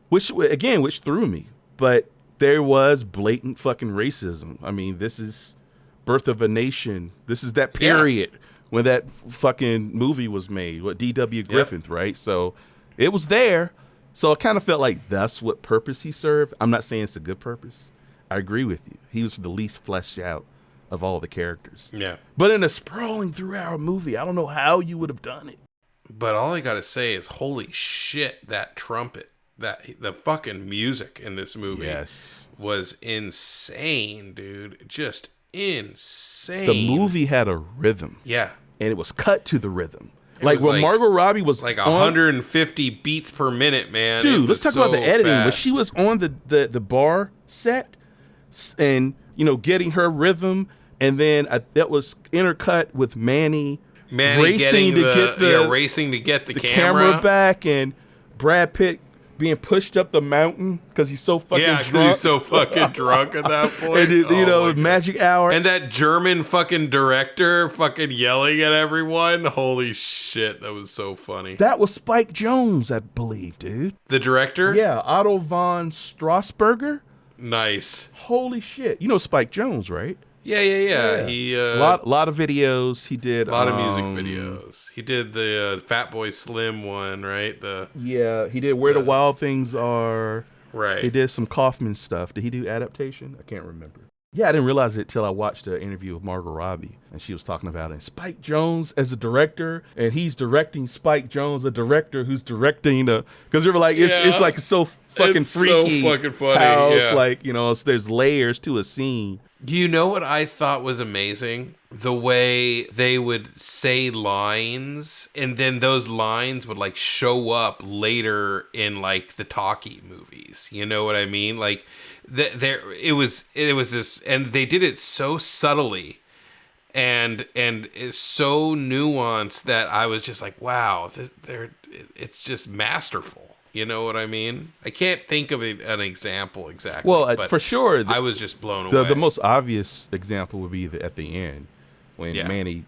Speaker 5: which threw me. But there was blatant fucking racism. I mean, this is Birth of a Nation. This is that period when that fucking movie was made. What, D.W. Griffith, right? So it was there. So I kind of felt like that's what purpose he served. I'm not saying it's a good purpose. I agree with you. He was the least fleshed out of all the characters.
Speaker 6: Yeah.
Speaker 5: But in a sprawling 3-hour movie, I don't know how you would have done it.
Speaker 6: But all I gotta say is, holy shit, that trumpet, the fucking music in this movie was insane, dude. Just insane.
Speaker 5: The movie had a rhythm.
Speaker 6: Yeah.
Speaker 5: And it was cut to the rhythm. Like when Margot Robbie was
Speaker 6: like 150 beats per minute, man.
Speaker 5: Dude, let's talk about the editing. When she was on the bar set and, getting her rhythm, and then that was intercut with Manny racing
Speaker 6: to get the
Speaker 5: camera back, and Brad Pitt being pushed up the mountain because he's so fucking drunk.
Speaker 6: Yeah, he's so fucking drunk at that point.
Speaker 5: And magic hour.
Speaker 6: And that German fucking director fucking yelling at everyone. Holy shit, that was so funny.
Speaker 5: That was Spike Jonze, I believe, dude.
Speaker 6: The director?
Speaker 5: Yeah, Otto von Strasberger.
Speaker 6: Nice.
Speaker 5: Holy shit. You know Spike Jonze, right?
Speaker 6: Yeah. He
Speaker 5: a lot of videos. He did
Speaker 6: a lot of music videos. He did the Fatboy Slim one, right?
Speaker 5: He did Where the Wild Things Are.
Speaker 6: Right.
Speaker 5: He did some Kaufman stuff. Did he do adaptation? I can't remember. Yeah, I didn't realize it till I watched the interview with Margot Robbie, and she was talking about it. And Spike Jonze as a director, and he's directing Spike Jonze, a director who's directing because they were like, it's like so fucking freaky.
Speaker 6: So fucking funny.
Speaker 5: How it's like, there's layers to a scene.
Speaker 6: You know what I thought was amazing? The way they would say lines, and then those lines would like show up later in like the talkie movies. You know what I mean? Like it was this, and they did it so subtly and it's so nuanced that I was just like, wow, it's just masterful. You know what I mean? I can't think of an example exactly.
Speaker 5: Well,
Speaker 6: but
Speaker 5: for sure,
Speaker 6: I was just blown away.
Speaker 5: The most obvious example would be at the end when Manny,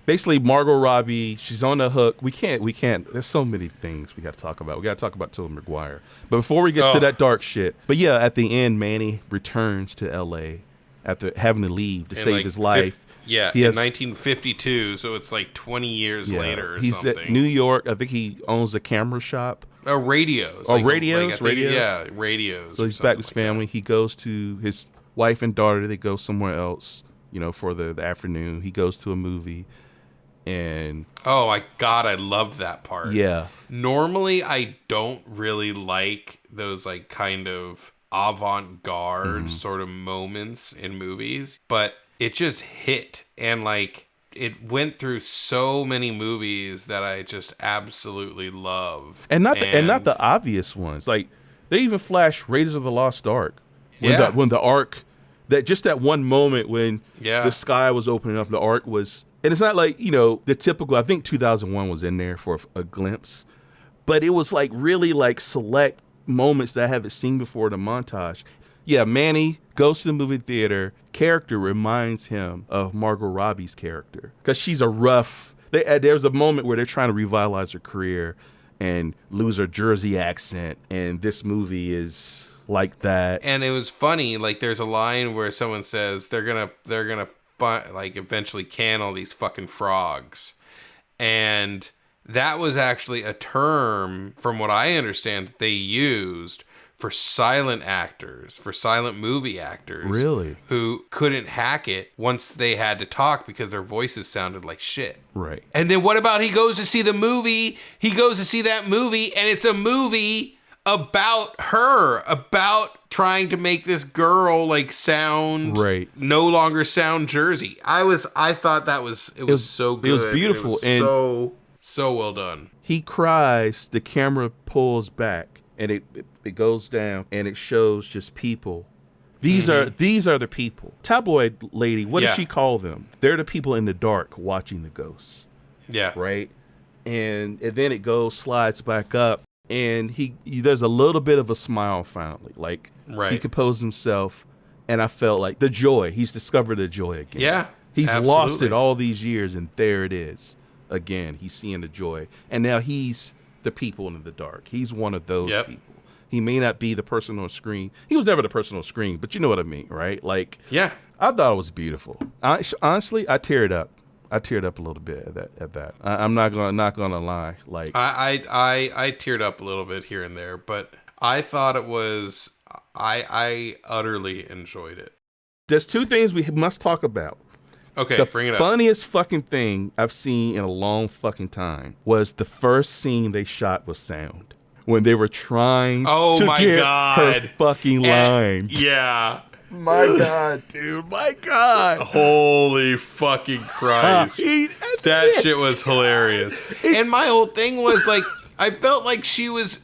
Speaker 5: basically Margot Robbie, she's on the hook. We can't. There's so many things we got to talk about. We got to talk about Tobey Maguire. But before we get to that dark shit, but yeah, at the end, Manny returns to L.A. after having to leave to save his life.
Speaker 6: In 1952, so it's like 20 years later or
Speaker 5: he's
Speaker 6: something.
Speaker 5: He's at New York. I think he owns a camera shop.
Speaker 6: Radios.
Speaker 5: Radios?
Speaker 6: Yeah, radios.
Speaker 5: So he's back with his family. He goes to his wife and daughter. They go somewhere else, for the afternoon. He goes to a movie. And
Speaker 6: oh my God, I love that part.
Speaker 5: Yeah.
Speaker 6: Normally, I don't really like those like kind of avant-garde sort of moments in movies, but it just hit, and like it went through so many movies that I just absolutely love,
Speaker 5: and not the obvious ones. Like they even flash Raiders of the Lost Ark when the Ark, that one moment when the sky was opening up, the Ark was, and it's not like the typical. I think 2001 was in there for a glimpse, but it was like really like select moments that I haven't seen before in a montage. Yeah, Manny goes to the movie theater. Character reminds him of Margot Robbie's character because she's a rough. There's a moment where they're trying to revitalize her career and lose her Jersey accent, and this movie is like that.
Speaker 6: And it was funny. Like there's a line where someone says they're gonna like eventually can all these fucking frogs, and that was actually a term, from what I understand, that they used for silent actors, for silent movie actors.
Speaker 5: Really?
Speaker 6: Who couldn't hack it once they had to talk because their voices sounded like shit.
Speaker 5: Right.
Speaker 6: And then what about he goes to see the movie? He goes to see that movie, and it's a movie about her, about trying to make this girl like sound no longer sound Jersey. I thought it was so good.
Speaker 5: It was beautiful.
Speaker 6: It was so well done.
Speaker 5: He cries, the camera pulls back, and it goes down, and it shows just people. These are the people. Tabloid lady, what does she call them? They're the people in the dark watching the ghosts.
Speaker 6: Yeah.
Speaker 5: Right? And then it slides back up, and he there's a little bit of a smile finally. Like he composed himself, and I felt like the joy. He's discovered the joy again.
Speaker 6: Yeah.
Speaker 5: He's lost it all these years, and there it is. Again, he's seeing the joy. And now he's the people in the dark. He's one of those people. He may not be the person on screen. He was never the person on screen, but you know what I mean, right? Like, I thought it was beautiful. Honestly, I teared up. I teared up a little bit at that. I'm not gonna lie. Like,
Speaker 6: I teared up a little bit here and there, but I thought it was. I utterly enjoyed it.
Speaker 5: There's two things we must talk about.
Speaker 6: Okay, bring it up.
Speaker 5: The funniest fucking thing I've seen in a long fucking time was the first scene they shot with sound. When they were trying to get her fucking line.
Speaker 6: Yeah.
Speaker 5: My God, dude. My God.
Speaker 6: Holy fucking Christ. That shit was hilarious. And my whole thing was like, I felt like she was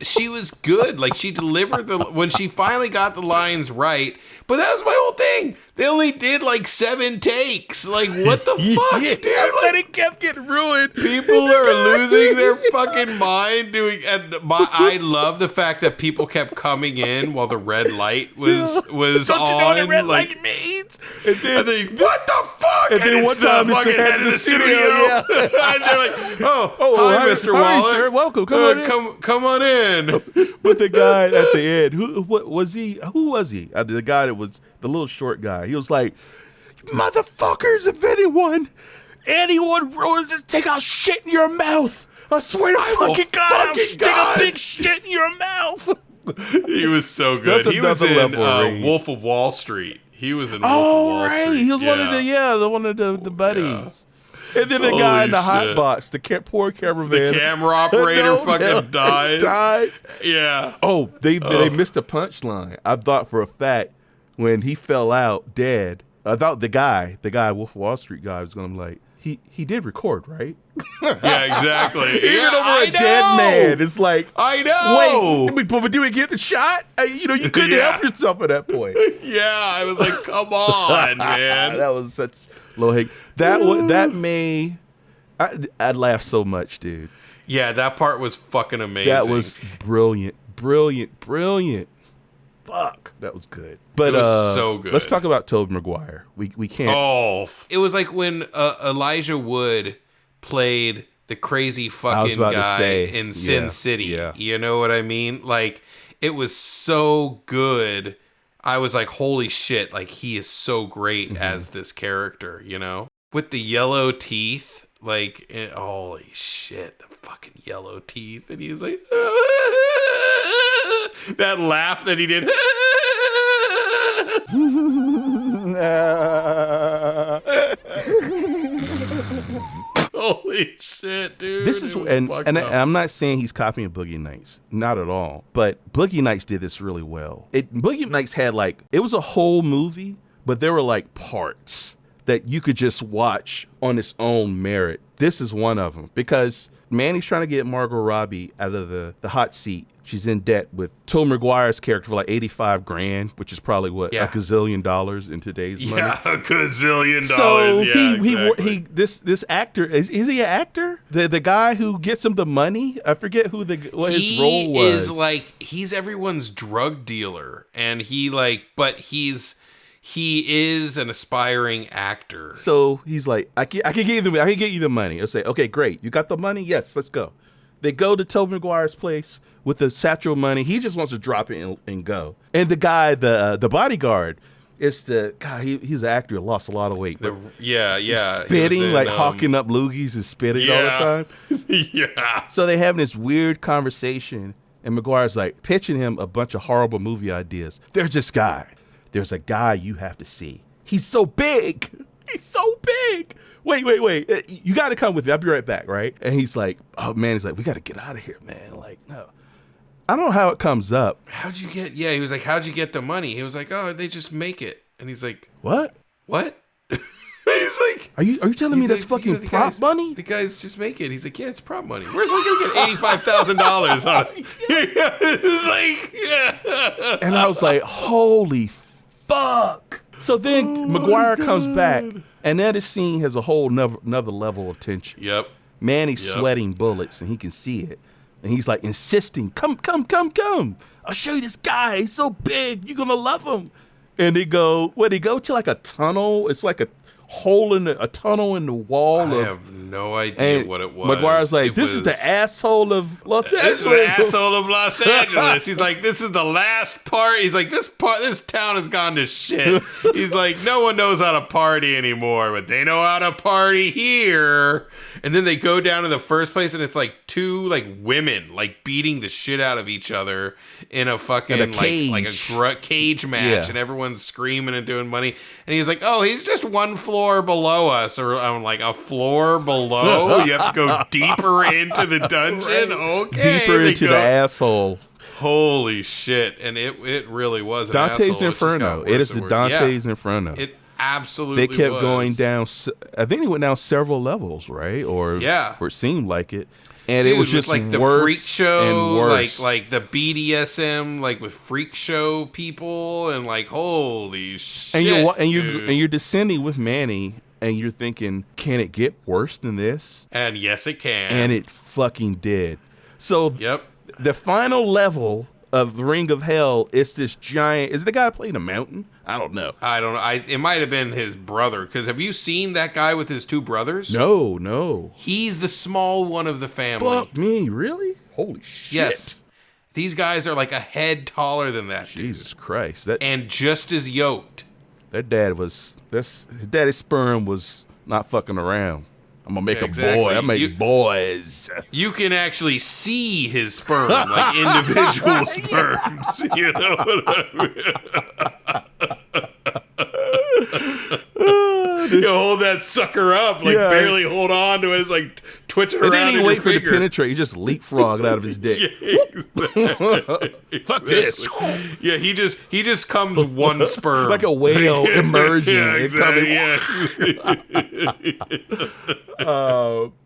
Speaker 6: good. Like she delivered when she finally got the lines right. But that was my whole thing. They only did like 7 takes. Like, what the fuck, dude?
Speaker 5: Like, it kept getting ruined.
Speaker 6: People are losing their fucking mind doing. I love the fact that people kept coming in while the red light was
Speaker 5: Don't
Speaker 6: on.
Speaker 5: You know what the red light means?
Speaker 6: And then what the fuck?
Speaker 5: And then one time
Speaker 6: fucking head of the studio. Yeah. And they're like, hi, Mr. Wallace.
Speaker 5: Hi, sir. Welcome.
Speaker 6: Come on in.
Speaker 5: But the guy at the end, who was he? The guy that was the little short guy. He was like, motherfuckers, if anyone ruins this, take out shit in your mouth. I swear to fucking God, I'll take a big shit in your mouth.
Speaker 6: He was so good. He was in Wolf of Wall Street. He was in Wolf of Wall Street.
Speaker 5: He was one of the buddies. And then the guy in the hot box, the poor cameraman.
Speaker 6: The camera operator dies. Yeah.
Speaker 5: Oh, they missed a punchline. I thought for a fact when he fell out dead, I thought the guy, Wolf of Wall Street guy, was going to be like, he did record, right?
Speaker 6: Yeah, exactly.
Speaker 5: Even over a dead man, it's like,
Speaker 6: I know.
Speaker 5: Wait, but do we get the shot? You couldn't help yourself at that point.
Speaker 6: Yeah, I was like, come on, man.
Speaker 5: That was such low hang. That made, I laughed so much, dude.
Speaker 6: Yeah, that part was fucking amazing.
Speaker 5: That was brilliant. Fuck, that was good. But
Speaker 6: it was so good.
Speaker 5: Let's talk about Tobey Maguire. We can't.
Speaker 6: Oh, it was like when Elijah Wood played the crazy fucking guy in Sin City.
Speaker 5: Yeah.
Speaker 6: You know what I mean? Like, it was so good. I was like, holy shit, like, he is so great as this character, you know? With the yellow teeth, like, holy shit, the fucking yellow teeth. And he was like, that laugh that he did. Holy shit, dude.
Speaker 5: This is and I'm not saying he's copying Boogie Nights, not at all. But Boogie Nights did this really well. Boogie Nights had it was a whole movie, but there were like parts that you could just watch on its own merit. This is one of them because Manny's trying to get Margot Robbie out of the hot seat. She's in debt with Tobey Maguire's character for like $85,000, which is a gazillion dollars in today's money.
Speaker 6: Yeah, a gazillion
Speaker 5: So
Speaker 6: dollars.
Speaker 5: this actor is he an actor? The guy who gets him the money? I forget what his role was.
Speaker 6: He is like he's everyone's drug dealer, and he is an aspiring actor.
Speaker 5: So he's like, I can get you the money. I'll say, okay, great. You got the money? Yes, let's go. They go to Tobey Maguire's place with the satchel money. He just wants to drop it and go. And the guy, the bodyguard, is the guy. He's an actor who lost a lot of weight. Spitting, hawking up loogies and spitting all the time.
Speaker 6: Yeah.
Speaker 5: So they having this weird conversation, and Maguire's like pitching him a bunch of horrible movie ideas. There's this guy. There's a guy you have to see. He's so big. He's so big. Wait. You got to come with me. I'll be right back, right? And he's like, oh, man. He's like, we got to get out of here, man. Like, no. I don't know how it comes up.
Speaker 6: He was like, how'd you get the money? He was like, oh, they just make it. And he's like,
Speaker 5: what?
Speaker 6: He's like,
Speaker 5: are you telling me that's fucking prop money?
Speaker 6: The guys just make it. He's like, yeah, it's prop money. Where's he going to get $85,000 on it?
Speaker 5: And I was like, holy fuck. So then Maguire comes back, and then the scene has a whole another level of tension.
Speaker 6: Yep.
Speaker 5: Manny's sweating bullets, and he can see it. And he's like insisting, come. I'll show you this guy. He's so big. You're going to love him. And they go to like a tunnel. It's like a hole in a tunnel in the wall.
Speaker 6: I have no idea what it was.
Speaker 5: Maguire's like, this is the asshole of Los Angeles.
Speaker 6: This is the asshole of Los Angeles. He's like, this is the last part. He's like, this town has gone to shit. He's like, no one knows how to party anymore, but they know how to party here. And then they go down to the first place, and it's like two women beating the shit out of each other in a fucking cage match, and everyone's screaming and doing money. And he's like, oh, he's just one floor below us. Or I'm like, a floor below? You have to go deeper into the dungeon? Okay.
Speaker 5: Deeper into the asshole.
Speaker 6: Holy shit. And it really was an
Speaker 5: Dante's
Speaker 6: asshole.
Speaker 5: Inferno. It is the Dante's Inferno.
Speaker 6: It absolutely
Speaker 5: They kept going down. I think they went down several levels, right? Or it seemed like it. And
Speaker 6: Dude,
Speaker 5: it was just
Speaker 6: like the
Speaker 5: worse
Speaker 6: freak show,
Speaker 5: and worse.
Speaker 6: like the BDSM, with freak show people, and holy shit.
Speaker 5: And you're descending with Manny, and you're thinking, can it get worse than this?
Speaker 6: And yes, it can.
Speaker 5: And it fucking did. So the final level of the Ring of Hell is this giant. Is the guy playing a mountain? I don't know.
Speaker 6: It might have been his brother. Because have you seen that guy with his two brothers?
Speaker 5: No.
Speaker 6: He's the small one of the family.
Speaker 5: Fuck me, really? Holy shit.
Speaker 6: Yes. These guys are a head taller than that dude.
Speaker 5: Jesus Christ.
Speaker 6: And just as yoked.
Speaker 5: His daddy's sperm was not fucking around. I'm going to make a boy. I make boys.
Speaker 6: You can actually see his sperm, individual sperms. You know what I mean? You hold that sucker up, barely hold on to it. It's twitching around.
Speaker 5: He didn't wait for it to penetrate. He just leapfrogged out of his dick. Fuck this.
Speaker 6: Yeah, he just comes one sperm.
Speaker 5: Like a whale emerging.
Speaker 6: Yeah, exactly.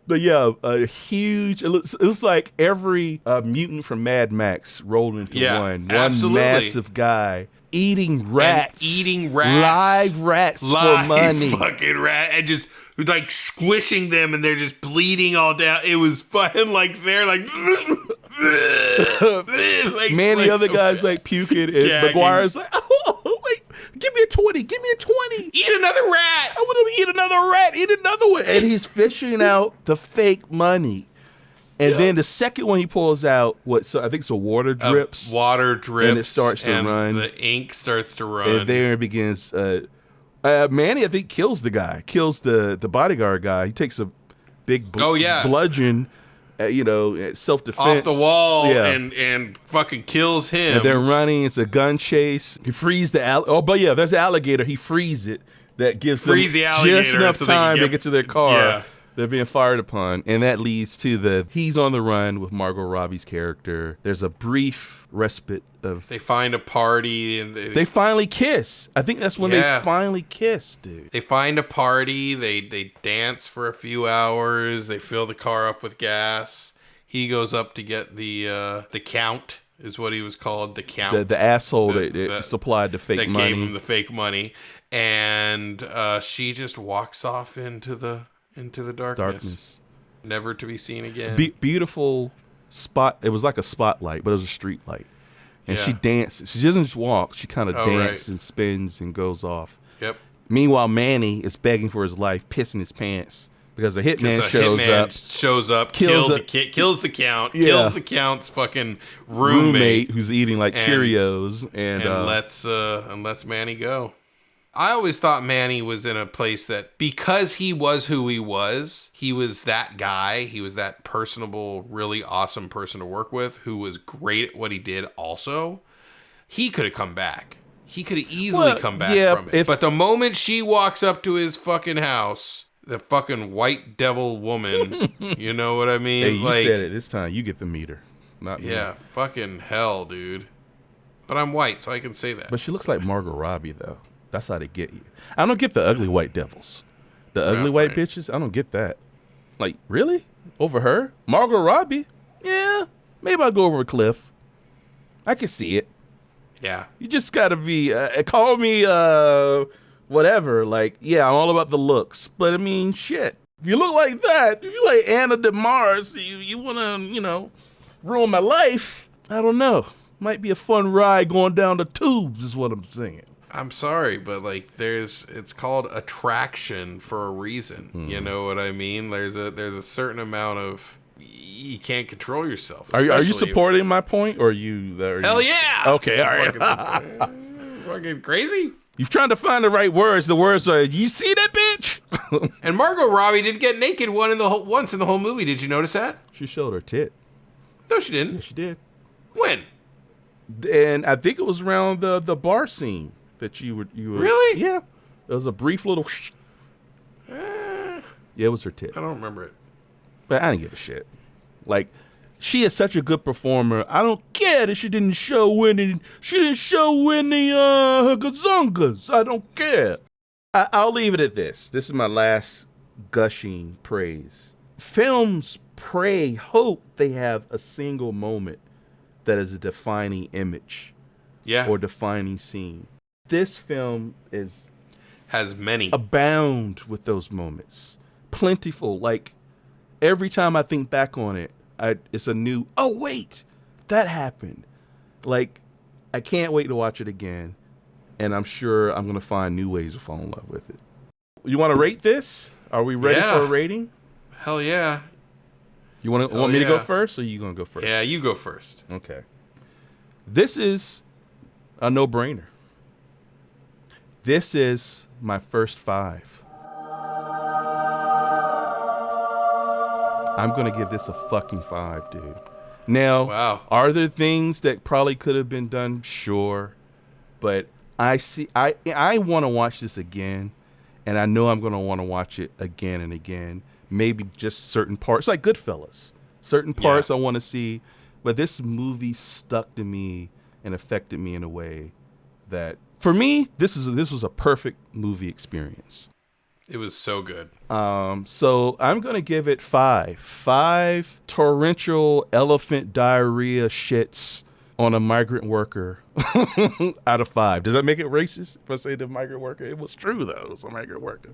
Speaker 5: But a huge. It looks like every mutant from Mad Max rolled into one.
Speaker 6: Absolutely.
Speaker 5: One massive guy. Eating rats. Live rats for money.
Speaker 6: Fucking rat. And just like squishing them and they're just bleeding all down. It was fun. Like they're like,
Speaker 5: Man, the other guy's like puking, and McGuire's like, oh, wait, give me a 20, give me a 20.
Speaker 6: Eat another rat.
Speaker 5: I want to eat another rat, eat another one. And he's fishing out the fake money. And then the second one he pulls out, I think it's a water drips.
Speaker 6: Water drips.
Speaker 5: And it starts to run.
Speaker 6: The ink starts to run.
Speaker 5: And there it begins. Manny, I think, kills the guy, kills the bodyguard guy. He takes a big bludgeon, self-defense.
Speaker 6: Off the wall and fucking kills him.
Speaker 5: And they're running. It's a gun chase. He frees the there's an alligator. He frees it. That gives them just enough time to get to their car.
Speaker 6: Yeah.
Speaker 5: They're being fired upon, and that leads to he's on the run with Margot Robbie's character. There's a brief respite of...
Speaker 6: They find a party, and
Speaker 5: they finally kiss. I think that's when they finally kiss, dude.
Speaker 6: They find a party, they dance for a few hours, they fill the car up with gas. He goes up to get the Count, is what he was called, the Count.
Speaker 5: The asshole that supplied the fake money.
Speaker 6: That gave him the fake money. And she just walks off into the darkness. Never to be seen again.
Speaker 5: Beautiful spot. It was like a spotlight, but it was a street light. And she dances. She doesn't just walk. She kind of dances and spins and goes off.
Speaker 6: Yep.
Speaker 5: Meanwhile, Manny is begging for his life, pissing his pants because a hitman shows up,
Speaker 6: kills the Count, kills the Count's fucking roommate
Speaker 5: who's eating like Cheerios, and
Speaker 6: lets Manny go. I always thought Manny was in a place that, because he was who he was that guy, he was that personable, really awesome person to work with, who was great at what he did also, he could have come back. He could have easily come back from it. But the moment she walks up to his fucking house, the fucking white devil woman, you know what I mean?
Speaker 5: Hey, you said it this time. You get the meter, not me.
Speaker 6: Yeah, fucking hell, dude. But I'm white, so I can say that.
Speaker 5: But she looks like Margot Robbie, though. That's how they get you. I don't get the ugly white devils. The ugly white bitches, I don't get that. Like, really? Over her? Margot Robbie? Yeah. Maybe I'll go over a cliff. I can see it.
Speaker 6: Yeah.
Speaker 5: You just got to be, call me whatever. Like, yeah, I'm all about the looks. But, I mean, shit. If you look like that, if you like Anna de Mars, you want to, ruin my life, I don't know. Might be a fun ride going down the tubes is what I'm saying.
Speaker 6: I'm sorry, but like it's called attraction for a reason. You know what I mean? There's a certain amount of, you can't control yourself.
Speaker 5: Are you supporting my point, or are you there?
Speaker 6: Hell yeah.
Speaker 5: Okay, all right.
Speaker 6: Fucking crazy.
Speaker 5: You're trying to find the right words. The words are, you see that bitch?
Speaker 6: And Margot Robbie didn't get naked once in the whole movie. Did you notice that?
Speaker 5: She showed her tit.
Speaker 6: No, she didn't.
Speaker 5: Yeah, she did.
Speaker 6: When?
Speaker 5: And I think it was around the bar scene. That you were
Speaker 6: really?
Speaker 5: Yeah. It was a brief little yeah, it was her tit.
Speaker 6: I don't remember it.
Speaker 5: But I didn't give a shit. Like, she is such a good performer. I don't care that she didn't show any her gazongas. I don't care. I'll leave it at this. This is my last gushing praise. Films hope they have a single moment that is a defining image.
Speaker 6: Yeah.
Speaker 5: Or defining scene. This film
Speaker 6: has many,
Speaker 5: abound with those moments, plentiful. Like every time I think back on it, it's a new. Oh wait, that happened. Like I can't wait to watch it again, and I'm sure I'm gonna find new ways to fall in love with it. You want to rate this? Are we ready for a rating?
Speaker 6: Hell yeah.
Speaker 5: You want me to go first, or are you gonna go first?
Speaker 6: Yeah, you go first.
Speaker 5: Okay. This is a no-brainer. This is my first 5. I'm going to give this a fucking 5, dude. Now, are there things that probably could have been done? Sure. But I want to watch this again, and I know I'm going to want to watch it again and again. Maybe just certain parts, like Goodfellas. Certain parts I want to see, but this movie stuck to me and affected me in a way that, for me, this was a perfect movie experience.
Speaker 6: It was so good.
Speaker 5: So I'm gonna give it 5. 5 torrential elephant diarrhea shits on a migrant worker out of 5. Does that make it racist if I say the migrant worker? It was true though. It was a migrant worker.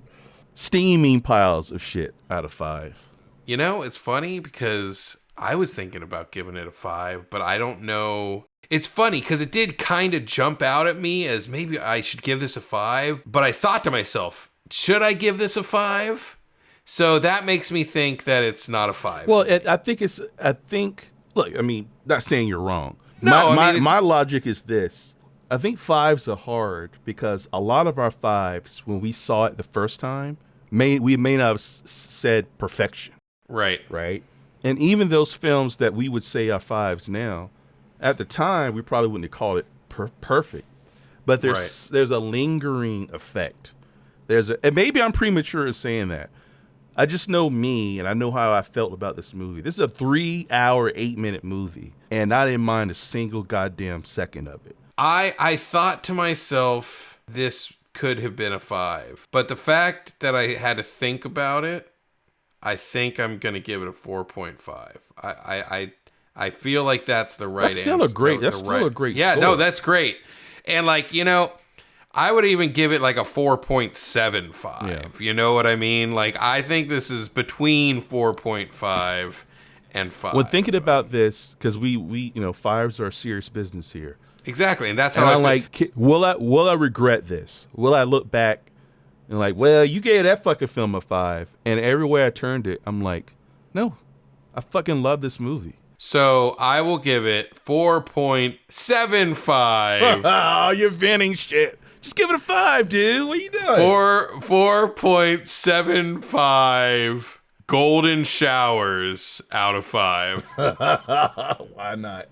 Speaker 5: steaming piles of shit out of 5.
Speaker 6: You know, it's funny because I was thinking about giving it a 5, but I don't know. It's funny because it did kind of jump out at me as maybe I should give this a 5, but I thought to myself, should I give this a 5? So that makes me think that it's not a 5.
Speaker 5: Well, I think, look, I mean, not saying you're wrong.
Speaker 6: No,
Speaker 5: my logic is this. I think 5s are hard because a lot of our 5s, when we saw it the first time, we may not have said perfection.
Speaker 6: Right.
Speaker 5: Right. And even those films that we would say are 5s now, at the time, we probably wouldn't have called it perfect. But there's a lingering effect. And maybe I'm premature in saying that. I just know me, and I know how I felt about this movie. This is a 3-hour, 8-minute movie, and I didn't mind a single goddamn second of it.
Speaker 6: I thought to myself, this could have been a 5. But the fact that I had to think about it, I think I'm going to give it a 4.5. I feel like that's the right answer.
Speaker 5: Still a great
Speaker 6: Yeah,
Speaker 5: score.
Speaker 6: no, that's great. And like, you know, I would even give it like a 4.75.
Speaker 5: Yeah.
Speaker 6: You know what I mean? Like, I think this is between 4.5 and 5.
Speaker 5: When thinking about this, because we 5s are serious business here.
Speaker 6: Exactly, and that's how
Speaker 5: I'm like, will I regret this? Will I look back and like, well, you gave that fucking film a 5, and everywhere I turned it, I'm like, no, I fucking love this movie.
Speaker 6: So I will give it 4.75.
Speaker 5: Oh, you're venting shit. Just give it a 5, dude. What are you doing?
Speaker 6: 4.75 golden showers out of 5.
Speaker 5: Why not?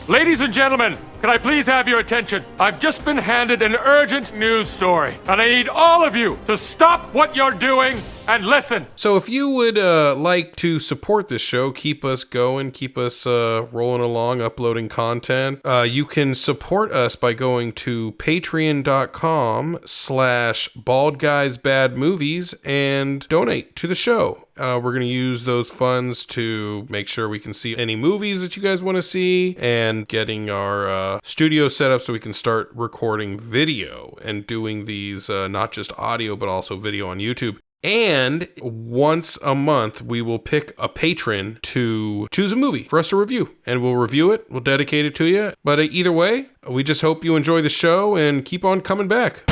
Speaker 14: Ladies and gentlemen, can I please have your attention? I've just been handed an urgent news story, and I need all of you to stop what you're doing and listen.
Speaker 6: So if you would like to support this show, keep us going, keep us rolling along, uploading content, you can support us by going to patreon.com/baldguysbadmovies and donate to the show. We're going to use those funds to make sure we can see any movies that you guys want to see and getting our studio set up so we can start recording video and doing these not just audio but also video on YouTube. And once a month, we will pick a patron to choose a movie for us to review. And we'll review it. We'll dedicate it to you. But either way, we just hope you enjoy the show and keep on coming back.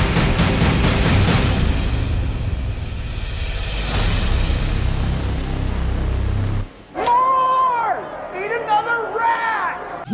Speaker 2: More! Eat another rat!